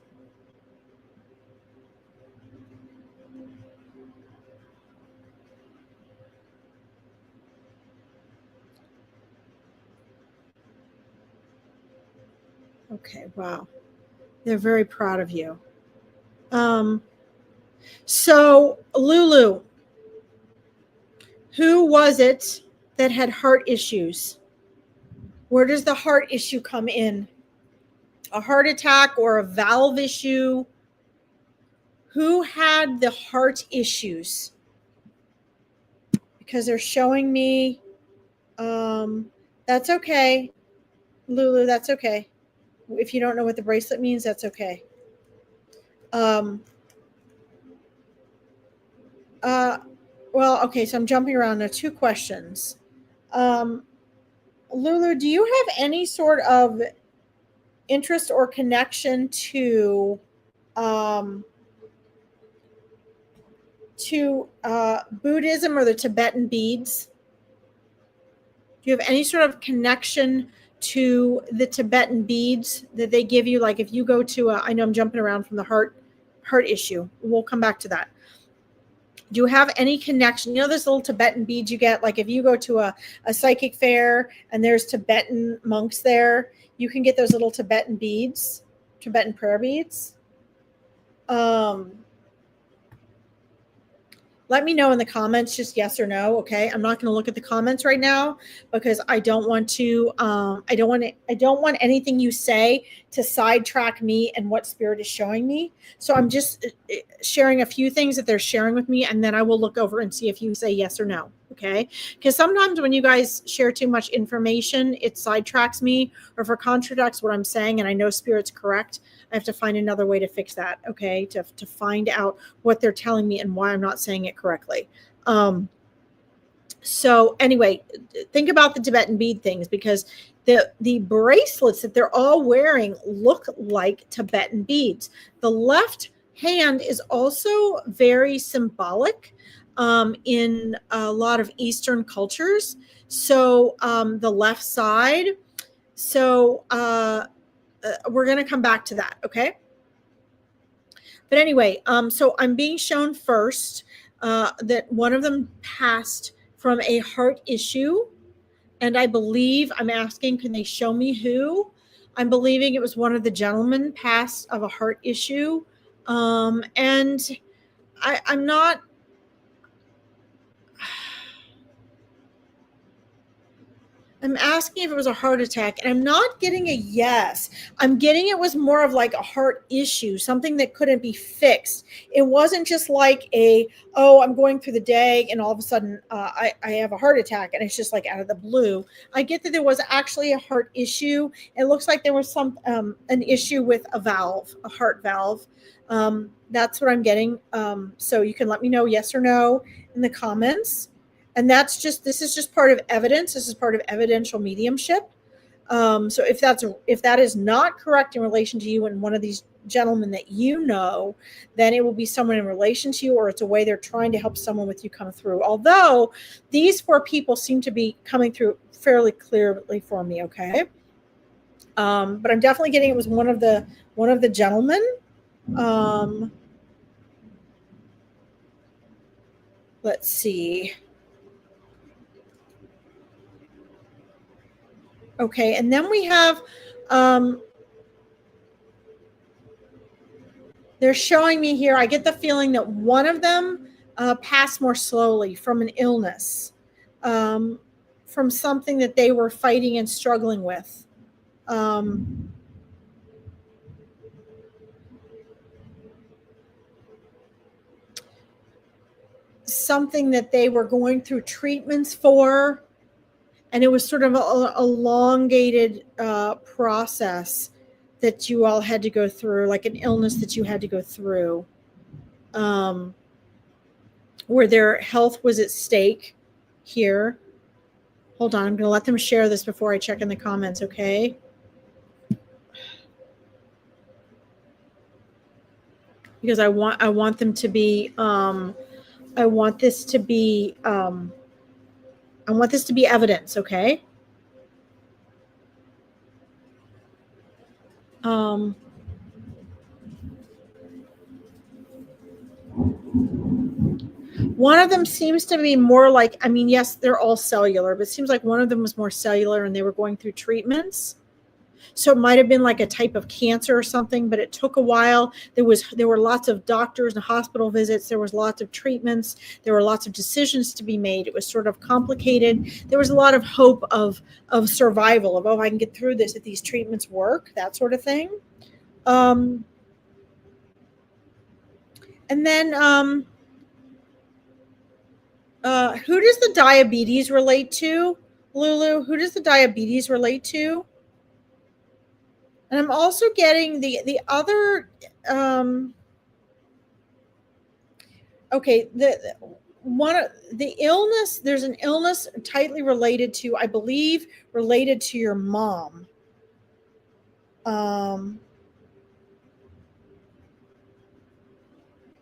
Okay, wow. They're very proud of you. So, Lulu, who was it that had heart issues? Where does the heart issue come in? A heart attack or a valve issue? Who had the heart issues? Because they're showing me, that's okay, Lulu, that's okay. If you don't know what the bracelet means, that's okay. Well, okay, so I'm jumping around. There are two questions. Lulu, do you have any sort of interest or connection to Buddhism or the Tibetan beads? Do you have any sort of connection to the Tibetan beads that they give you? Like if you go to I know I'm jumping around from the heart issue. We'll come back to that. Do you have any connection? You know, those little Tibetan beads you get, like if you go to a psychic fair and there's Tibetan monks there, you can get those little Tibetan beads, Tibetan prayer beads. Let me know in the comments, just yes or no. Okay. I'm not going to look at the comments right now because I don't want to, I don't want anything you say to sidetrack me and what spirit is showing me. So I'm just sharing a few things that they're sharing with me. And then I will look over and see if you say yes or no. Okay. Because sometimes when you guys share too much information, it sidetracks me, or if it contradicts what I'm saying and I know spirit's correct, I have to find another way to fix that. Okay. To find out what they're telling me and why I'm not saying it correctly. So anyway, think about the Tibetan bead things, because the bracelets that they're all wearing look like Tibetan beads. The left hand is also very symbolic in a lot of Eastern cultures. So the left side. So we're going to come back to that. Okay. But anyway, so I'm being shown first that one of them passed from a heart issue. And I believe, I'm asking, can they show me who? I'm believing it was one of the gentlemen passed of a heart issue. And I'm not, I'm asking if it was a heart attack, and I'm not getting a yes. I'm getting it was more of like a heart issue, something that couldn't be fixed. It wasn't just like oh, I'm going through the day and all of a sudden I have a heart attack and it's just like out of the blue. I get that there was actually a heart issue. It looks like there was an issue with a valve, a heart valve. That's what I'm getting. So you can let me know yes or no in the comments. And this is just part of evidence. This is part of evidential mediumship. So if that is not correct in relation to you and one of these gentlemen that you know, then it will be someone in relation to you, or it's a way they're trying to help someone with you come through. Although these 4 people seem to be coming through fairly clearly for me. Okay. But I'm definitely getting it was one of the gentlemen. Let's see. Okay, and then we have, they're showing me here, I get the feeling that one of them passed more slowly from an illness, from something that they were fighting and struggling with. Something that they were going through treatments for, and it was sort of an elongated process that you all had to go through, like an illness that you had to go through, where their health was at stake here. Hold on, I'm going to let them share this before I check in the comments, okay? Because I want them to be I want this to be evidence, okay? One of them seems to be more like, I mean, yes, they're all cellular, but it seems like one of them was more cellular and they were going through treatments. So it might have been like a type of cancer or something, but it took a while. There were lots of doctors and hospital visits. There was lots of treatments. There were lots of decisions to be made. It was sort of complicated. There was a lot of hope of survival, of, oh, I can get through this if these treatments work, that sort of thing. And then who does the diabetes relate to, Lulu? Who does the diabetes relate to? And I'm also getting the other. Okay, the illness. There's an illness tightly related to, I believe, related to your mom. And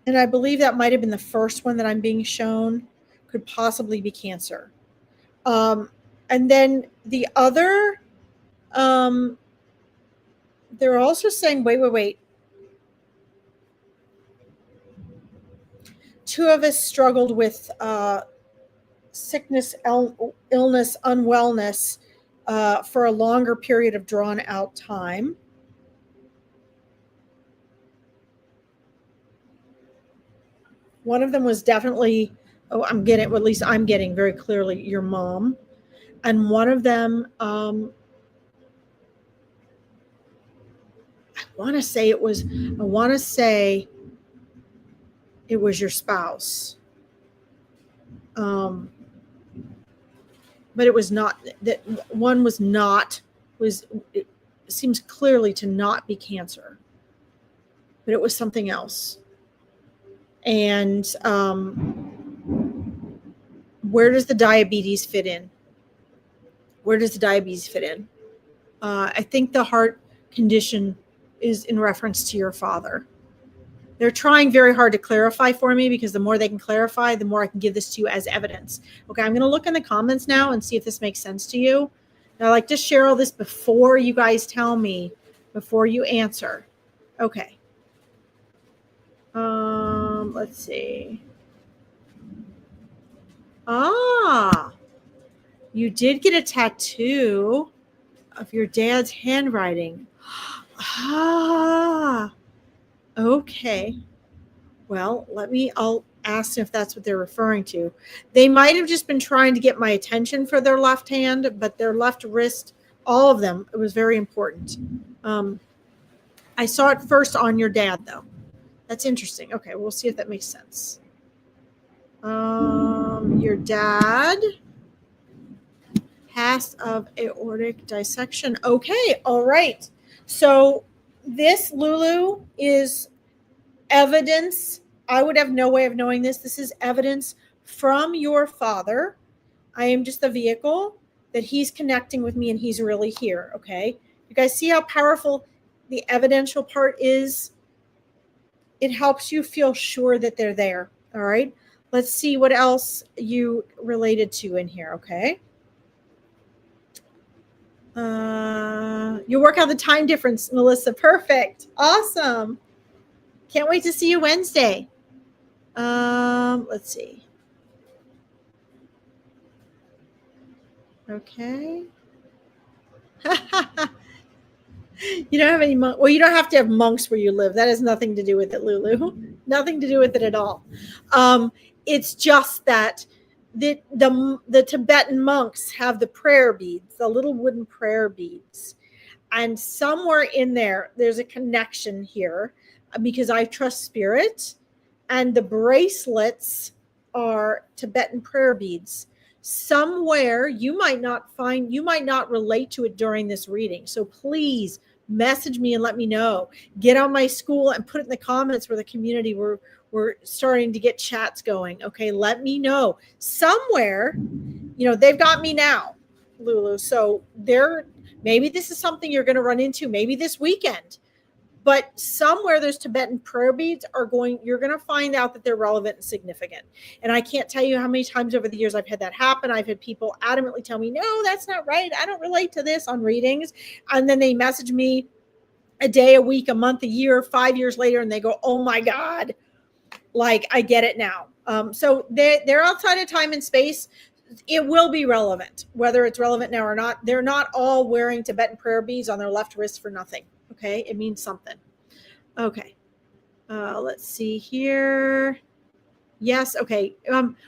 I believe that might have been the first one that I'm being shown. Could possibly be cancer. And then the other. They're also saying, wait. 2 of us struggled with sickness, illness, unwellness for a longer period of drawn out time. One of them was definitely, at least I'm getting very clearly your mom. And one of them, I want to say it was your spouse. But it was not, that one was not, it seems clearly to not be cancer, but it was something else. And Where does the diabetes fit in? Where does the diabetes fit in? I think the heart condition is in reference to your father. They're trying very hard to clarify for me, because the more they can clarify, the more I can give this to you as evidence. Okay, I'm going to look in the comments now and see if this makes sense to you. Now, I like to share all this before you guys tell me, before you answer. Okay. Let's see. Ah, you did get a tattoo of your dad's handwriting. Ah, okay. Well, I'll ask if that's what they're referring to. They might have just been trying to get my attention for their left hand, but their left wrist, all of them, it was very important. I saw it first on your dad, though. That's interesting. Okay, we'll see if that makes sense. Your dad passed of aortic dissection. Okay, all right. So this, Lulu, is evidence. I would have no way of knowing this. This is evidence from your father. I am just the vehicle that he's connecting with me, and he's really here. Okay. You guys see how powerful the evidential part is? It helps you feel sure that they're there. All right. Let's see what else you related to in here. Okay. You work out the time difference, Melissa. Perfect. Awesome. Can't wait to see you Wednesday. Let's see. Okay. You don't have any monks. Well, you don't have to have monks where you live. That has nothing to do with it, Lulu. Nothing to do with it at all. It's just that the Tibetan monks have the prayer beads, the little wooden prayer beads. And somewhere in there, there's a connection here, because I trust spirit, and the bracelets are Tibetan prayer beads. Somewhere you might not relate to it during this reading. So please message me and let me know. Get on my school and put it in the comments where the community we're starting to get chats going. Okay, let me know. Somewhere, they've got me now, Lulu. So maybe this is something you're going to run into maybe this weekend. But somewhere those Tibetan prayer beads you're going to find out that they're relevant and significant. And I can't tell you how many times over the years I've had that happen. I've had people adamantly tell me, no, that's not right. I don't relate to this on readings. And then they message me a day, a week, a month, a year, 5 years later, and they go, oh my God, like I get it now. So they're outside of time and space. It will be relevant, whether it's relevant now or not. They're not all wearing Tibetan prayer beads on their left wrist for nothing. Okay, it means something. Okay, let's see here. Yes, okay.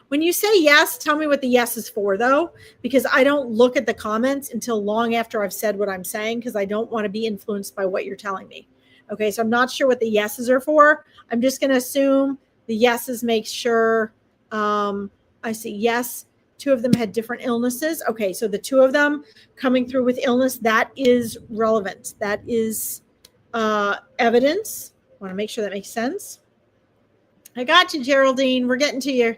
When you say yes, tell me what the yes is for, though, because I don't look at the comments until long after I've said what I'm saying, because I don't want to be influenced by what you're telling me. Okay, so I'm not sure what the yeses are for. I'm just going to assume the yeses make sure. I see yes. 2 of them had different illnesses. Okay, so the 2 of them coming through with illness, that is relevant. That is evidence. I want to make sure that makes sense. I got you, Geraldine. We're getting to you.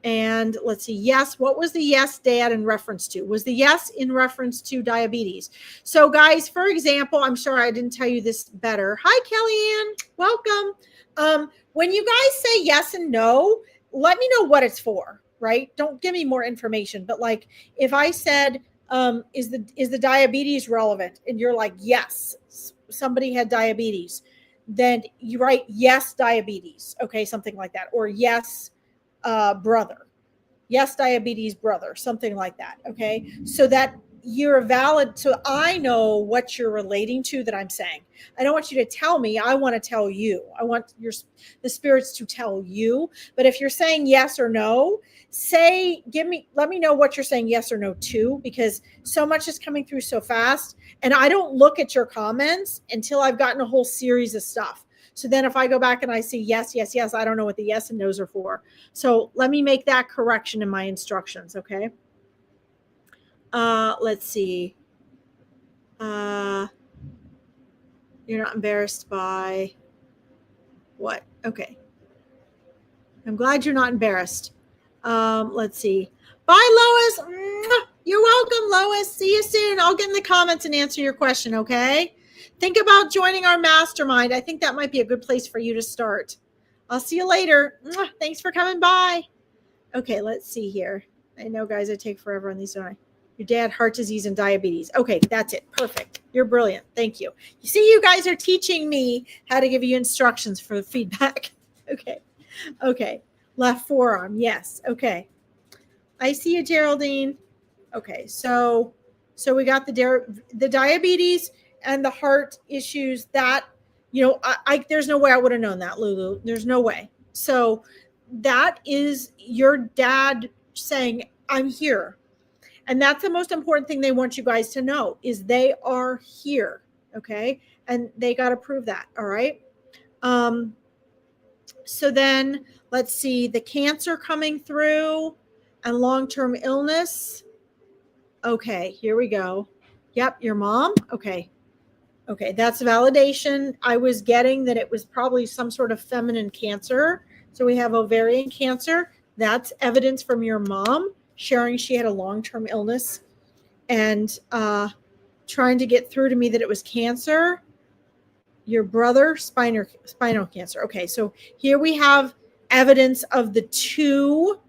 And let's see. Yes. What was the yes, Dad, in reference to? Was the yes in reference to diabetes? So, guys, for example, I'm sorry I didn't tell you this better. Hi, Kellyanne. Welcome. When you guys say yes and no, let me know what it's for, right? Don't give me more information. But like if I said, is the diabetes relevant? And you're like, yes, somebody had diabetes. Then you write yes, diabetes. Okay, something like that. Or yes, brother. Yes, diabetes brother, something like that. Okay, so that you're valid. So I know what you're relating to that I'm saying. I don't want you to tell me. I want to tell you. I want the spirits to tell you. But if you're saying yes or no, let me know what you're saying yes or no to, because so much is coming through so fast. And I don't look at your comments until I've gotten a whole series of stuff. So then if I go back and I see yes, yes, yes, I don't know what the yes and no's are for. So let me make that correction in my instructions, okay? Let's see. You're not embarrassed by what? Okay. I'm glad you're not embarrassed. Let's see. Bye, Lois. You're welcome, Lois. See you soon. I'll get in the comments and answer your question, okay? Think about joining our mastermind. I think that might be a good place for you to start. I'll see you later. Thanks for coming by. Okay, let's see here. I know, guys, I take forever on these, don't I? Your dad, heart disease, and diabetes. Okay, that's it. Perfect. You're brilliant. Thank you. You see, you guys are teaching me how to give you instructions for feedback. Okay. Okay. Left forearm. Yes. Okay. I see you, Geraldine. Okay. So we got the diabetes and the heart issues that, there's no way I would have known that, Lulu. There's no way. So that is your dad saying, I'm here. And that's the most important thing they want you guys to know is they are here. Okay. And they got to prove that. All right. So then let's see the cancer coming through and long-term illness. Okay, here we go. Yep, your mom. Okay. Okay, that's validation. I was getting that it was probably some sort of feminine cancer. So we have ovarian cancer. That's evidence from your mom sharing she had a long-term illness and trying to get through to me that it was cancer. Your brother, spinal cancer. Okay, so here we have evidence of the two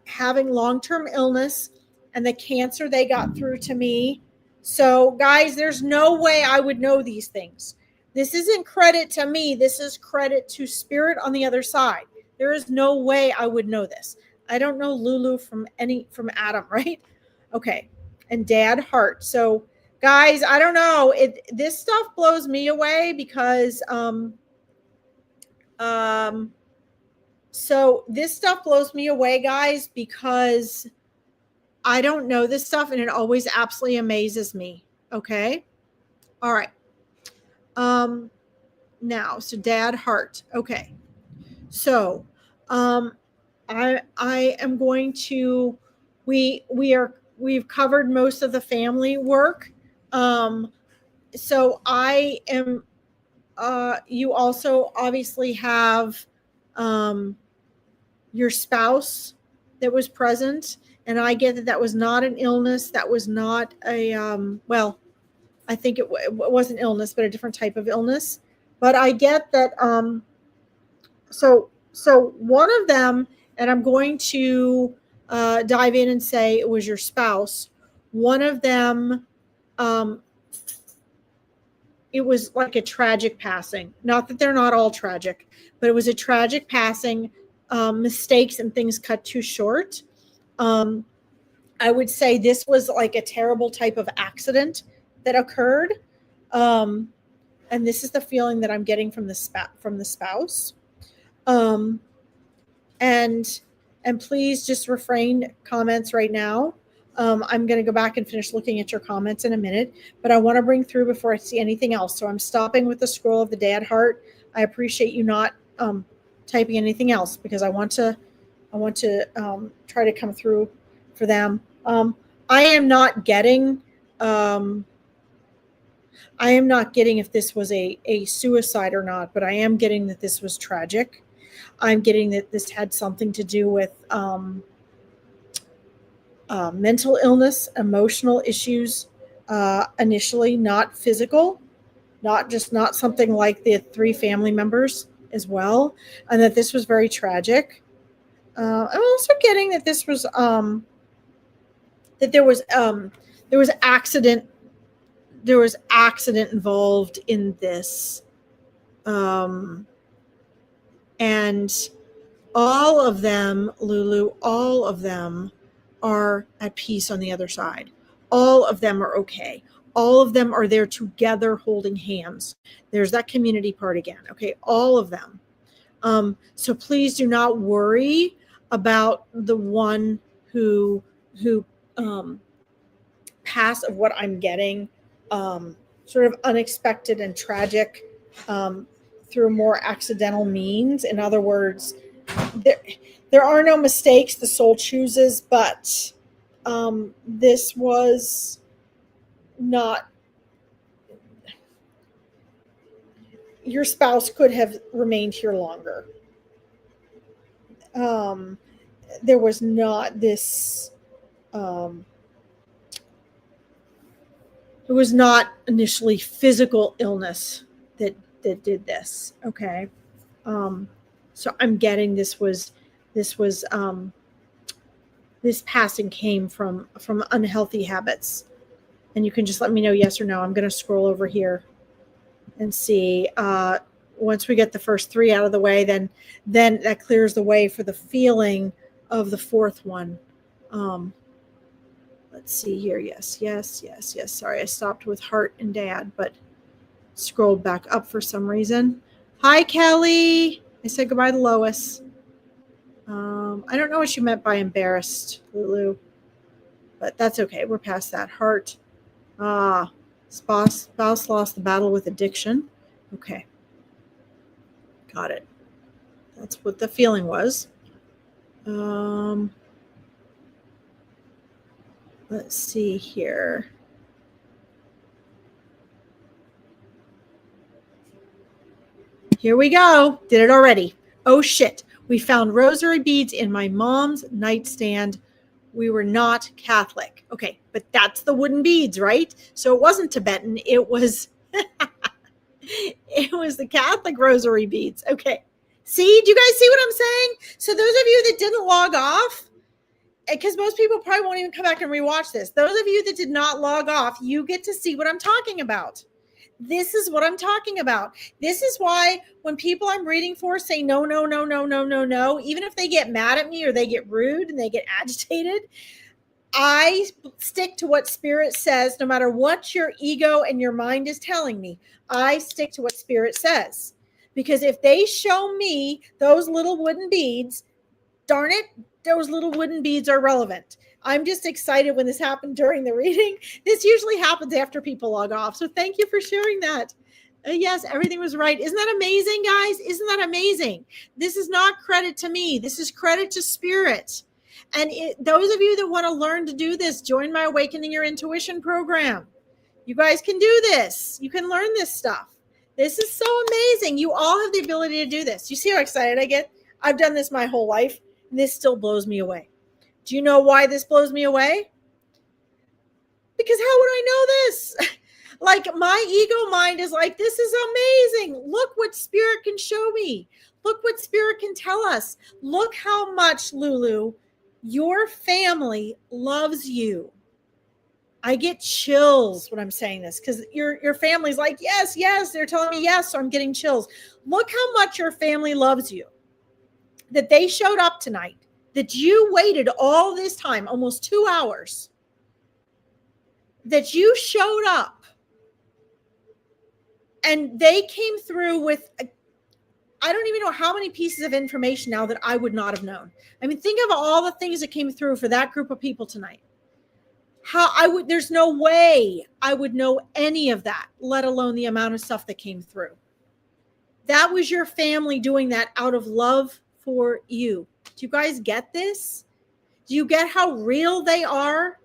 having long-term illness and the cancer they got through to me. So, guys, there's no way I would know these things. This isn't credit to me. This is credit to spirit on the other side. There is no way I would know this. I don't know Lulu from Adam, right? Okay, and Dad heart. So, guys, I don't know. This stuff blows me away because so this stuff blows me away, guys, because I don't know this stuff and it always absolutely amazes me. Okay. All right. Now, so Dad heart. Okay. So I am going to we've covered most of the family work. So I am you also obviously have your spouse that was present, and I get that that was not an illness. That was not a well, I think it was an illness, but a different type of illness. But I get that. So one of them, and I'm going to dive in and say it was your spouse. One of them, it was like a tragic passing. Not that they're not all tragic, but it was a tragic passing. Mistakes and things cut too short. I would say this was like a terrible type of accident that occurred. And this is the feeling that I'm getting from the spouse. And please just refrain comments right now. I'm going to go back and finish looking at your comments in a minute, but I want to bring through before I see anything else. So I'm stopping with the scroll of the dad heart. I appreciate you not typing anything else because I want to try to come through for them. I am not getting if this was a suicide or not, but I am getting that this was tragic. I'm getting that this had something to do with mental illness, emotional issues, initially, not physical, not something like the 3 family members as well, and that this was very tragic. I'm also getting that this was that there was accident involved in this, and all of them, Lulu, all of them are at peace on the other side. All of them are okay. All of them are there together holding hands. There's that community part again. Okay, all of them. So please do not worry about the one who passed of what I'm getting, sort of unexpected and tragic through more accidental means. In other words, there are no mistakes. The soul chooses, but this was not. Your spouse could have remained here longer. There was not this, it was not initially physical illness that did this. Okay. Um, so I'm getting this was this passing came from unhealthy habits. And you can just let me know yes or no. I'm going to scroll over here and see. Once we get the first three out of the way, then that clears the way for the feeling of the fourth one. Let's see here. Yes. Sorry, I stopped with heart and dad, but scrolled back up for some reason. Hi, Kelly. I said goodbye to Lois. I don't know what you meant by embarrassed, Lulu, but that's okay. We're past that. Heart. Spouse lost the battle with addiction. Okay. Got it. That's what the feeling was. Let's see here. Here we go. Did it already. Oh, shit. We found rosary beads in my mom's nightstand. We were not Catholic. Okay, but that's the wooden beads, right? So it wasn't Tibetan. It was it was the Catholic rosary beads. Okay. See, do you guys see what I'm saying? So those of you that didn't log off, because most people probably won't even come back and rewatch this. Those of you that did not log off, you get to see what I'm talking about. This is what I'm talking about. This is why when people I'm reading for say no, even if they get mad at me or they get rude and they get agitated, I stick to what Spirit says, no matter what your ego and your mind is telling me. I stick to what Spirit says. Because if they show me those little wooden beads, darn it, those little wooden beads are relevant. I'm just excited when this happened during the reading. This usually happens after people log off. So thank you for sharing that. Yes, everything was right. Isn't that amazing, guys? Isn't that amazing? This is not credit to me. This is credit to Spirit. And those of you that want to learn to do this, join my Awakening Your Intuition program. You guys can do this. You can learn this stuff. This is so amazing. You all have the ability to do this. You see how excited I get? I've done this my whole life, and this still blows me away. Do you know why this blows me away? Because how would I know this? Like my ego mind is like, this is amazing. Look what Spirit can show me. Look what Spirit can tell us. Look how much, Lulu, your family loves you. I get chills when I'm saying this because your family's like, yes, they're telling me yes, so I'm getting chills. Look how much your family loves you, that they showed up tonight, that you waited all this time, almost 2 hours, that you showed up and they came through with, I don't even know how many pieces of information now that I would not have known. I mean, think of all the things that came through for that group of people tonight. There's no way I would know any of that, let alone the amount of stuff that came through. That was your family doing that out of love for you. Do you guys get this? Do you get how real they are?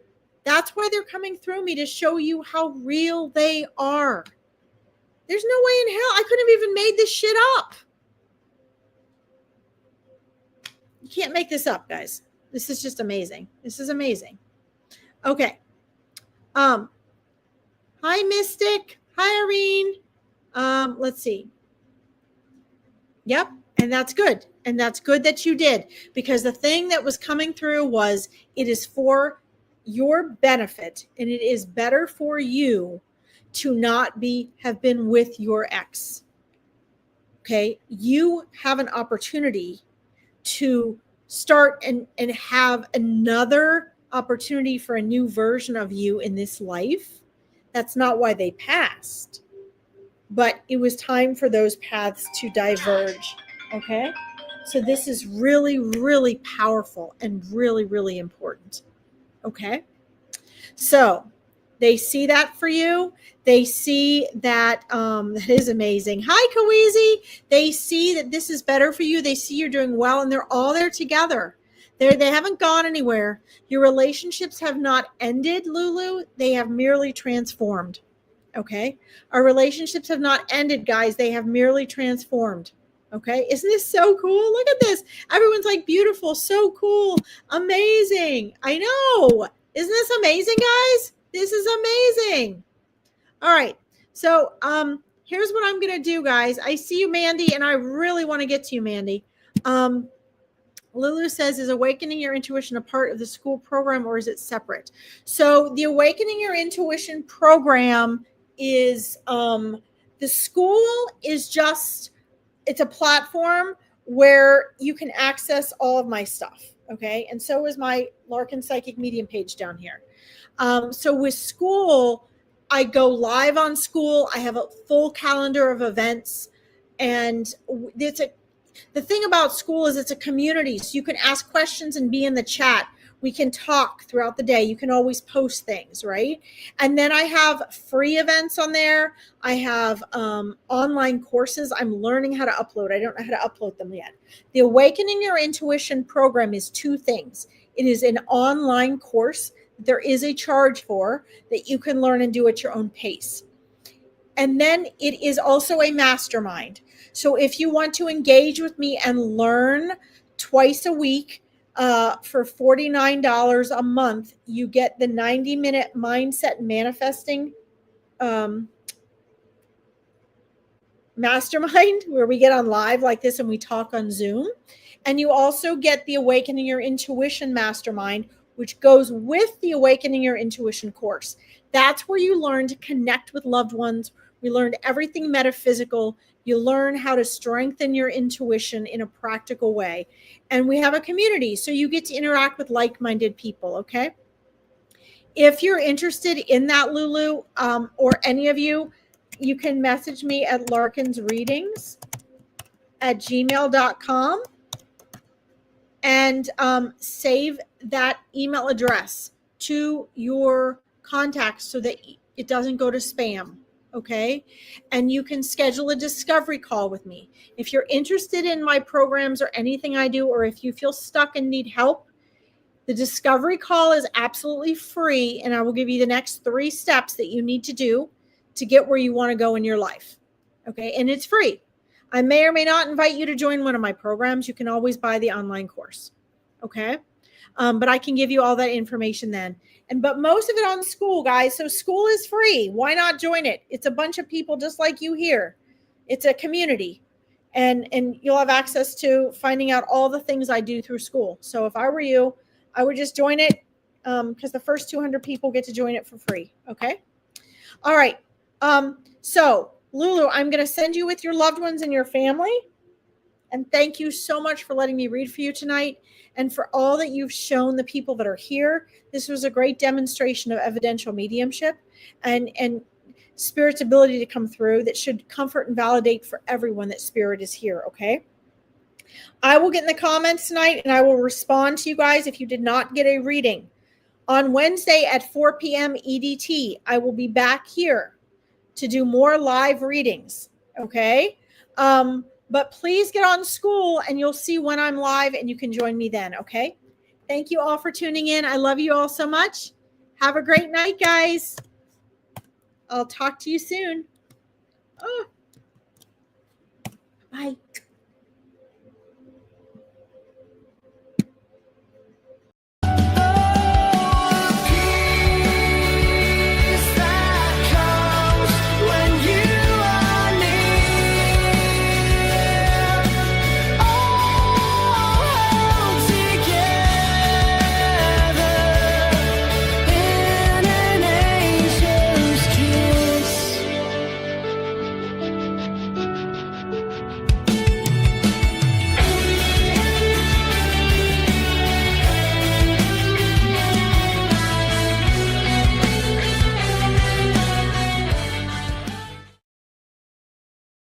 That's why they're coming through me, to show you how real they are. There's no way in hell I could have even made this shit up. You can't make this up, guys. This is just amazing. This is amazing. Okay. Hi, Mystic. Hi, Irene. Let's see. Yep. And that's good. And that's good that you did, because the thing that was coming through was it is for your benefit, and it is better for you to not have been with your ex. Okay. You have an opportunity to start and have another opportunity for a new version of you in this life. That's not why they passed, but it was time for those paths to diverge. Okay. So this is really, really powerful and really, really important. Okay. So they see that for you. They see that that is amazing. Hi, Kawizi. They see that this is better for you. They see you're doing well, and they're all there together. They haven't gone anywhere. Your relationships have not ended, Lulu. They have merely transformed. Okay? Our relationships have not ended, guys. They have merely transformed. Okay, isn't this so cool? Look at this. Everyone's like, beautiful, so cool, amazing. I know. Isn't this amazing, guys? This is amazing. All right. So here's what I'm gonna do, guys. I see you, Mandy, and I really want to get to you, Mandy. Lulu says, is Awakening Your Intuition a part of the school program or is it separate? So the Awakening Your Intuition program is the school is just, it's a platform where you can access all of my stuff. Okay. And so is my Larkin Psychic Medium page down here. So with school, I go live on school. I have a full calendar of events, and it's a, the thing about school is it's a community. So you can ask questions and be in the chat. We can talk throughout the day. You can always post things, right? And then I have free events on there. I have online courses. I'm learning how to upload. I don't know how to upload them yet. The Awakening Your Intuition program is two things. It is an online course there is a charge for that you can learn and do at your own pace. And then it is also a mastermind. So if you want to engage with me and learn twice a week for $49 a month, you get the 90-minute mindset manifesting mastermind where we get on live like this and we talk on Zoom. And you also get the Awakening Your Intuition mastermind, which goes with the Awakening Your Intuition course. That's where you learn to connect with loved ones. We learned everything metaphysical. You learn how to strengthen your intuition in a practical way. And we have a community, so you get to interact with like-minded people, okay? If you're interested in that, Lulu, or any of you, you can message me at larkinsreadings@gmail.com and save that email address to your contacts so that it doesn't go to spam. Okay. And you can schedule a discovery call with me. If you're interested in my programs or anything I do, or if you feel stuck and need help, the discovery call is absolutely free. And I will give you the next 3 steps that you need to do to get where you want to go in your life. Okay. And it's free. I may or may not invite you to join one of my programs. You can always buy the online course. Okay. But I can give you all that information then. But most of it on school, guys. So school is free. Why not join it? It's a bunch of people just like you here. It's a community. And you'll have access to finding out all the things I do through school. So if I were you, I would just join it because the first 200 people get to join it for free. Okay. All right. So Lulu, I'm going to send you with your loved ones and your family. And thank you so much for letting me read for you tonight and for all that you've shown the people that are here. This was a great demonstration of evidential mediumship and Spirit's ability to come through that should comfort and validate for everyone that Spirit is here, okay? I will get in the comments tonight and I will respond to you guys if you did not get a reading. On Wednesday at 4 p.m. EDT, I will be back here to do more live readings, okay? But please get on school and you'll see when I'm live and you can join me then, okay? Thank you all for tuning in. I love you all so much. Have a great night, guys. I'll talk to you soon. Oh. Bye.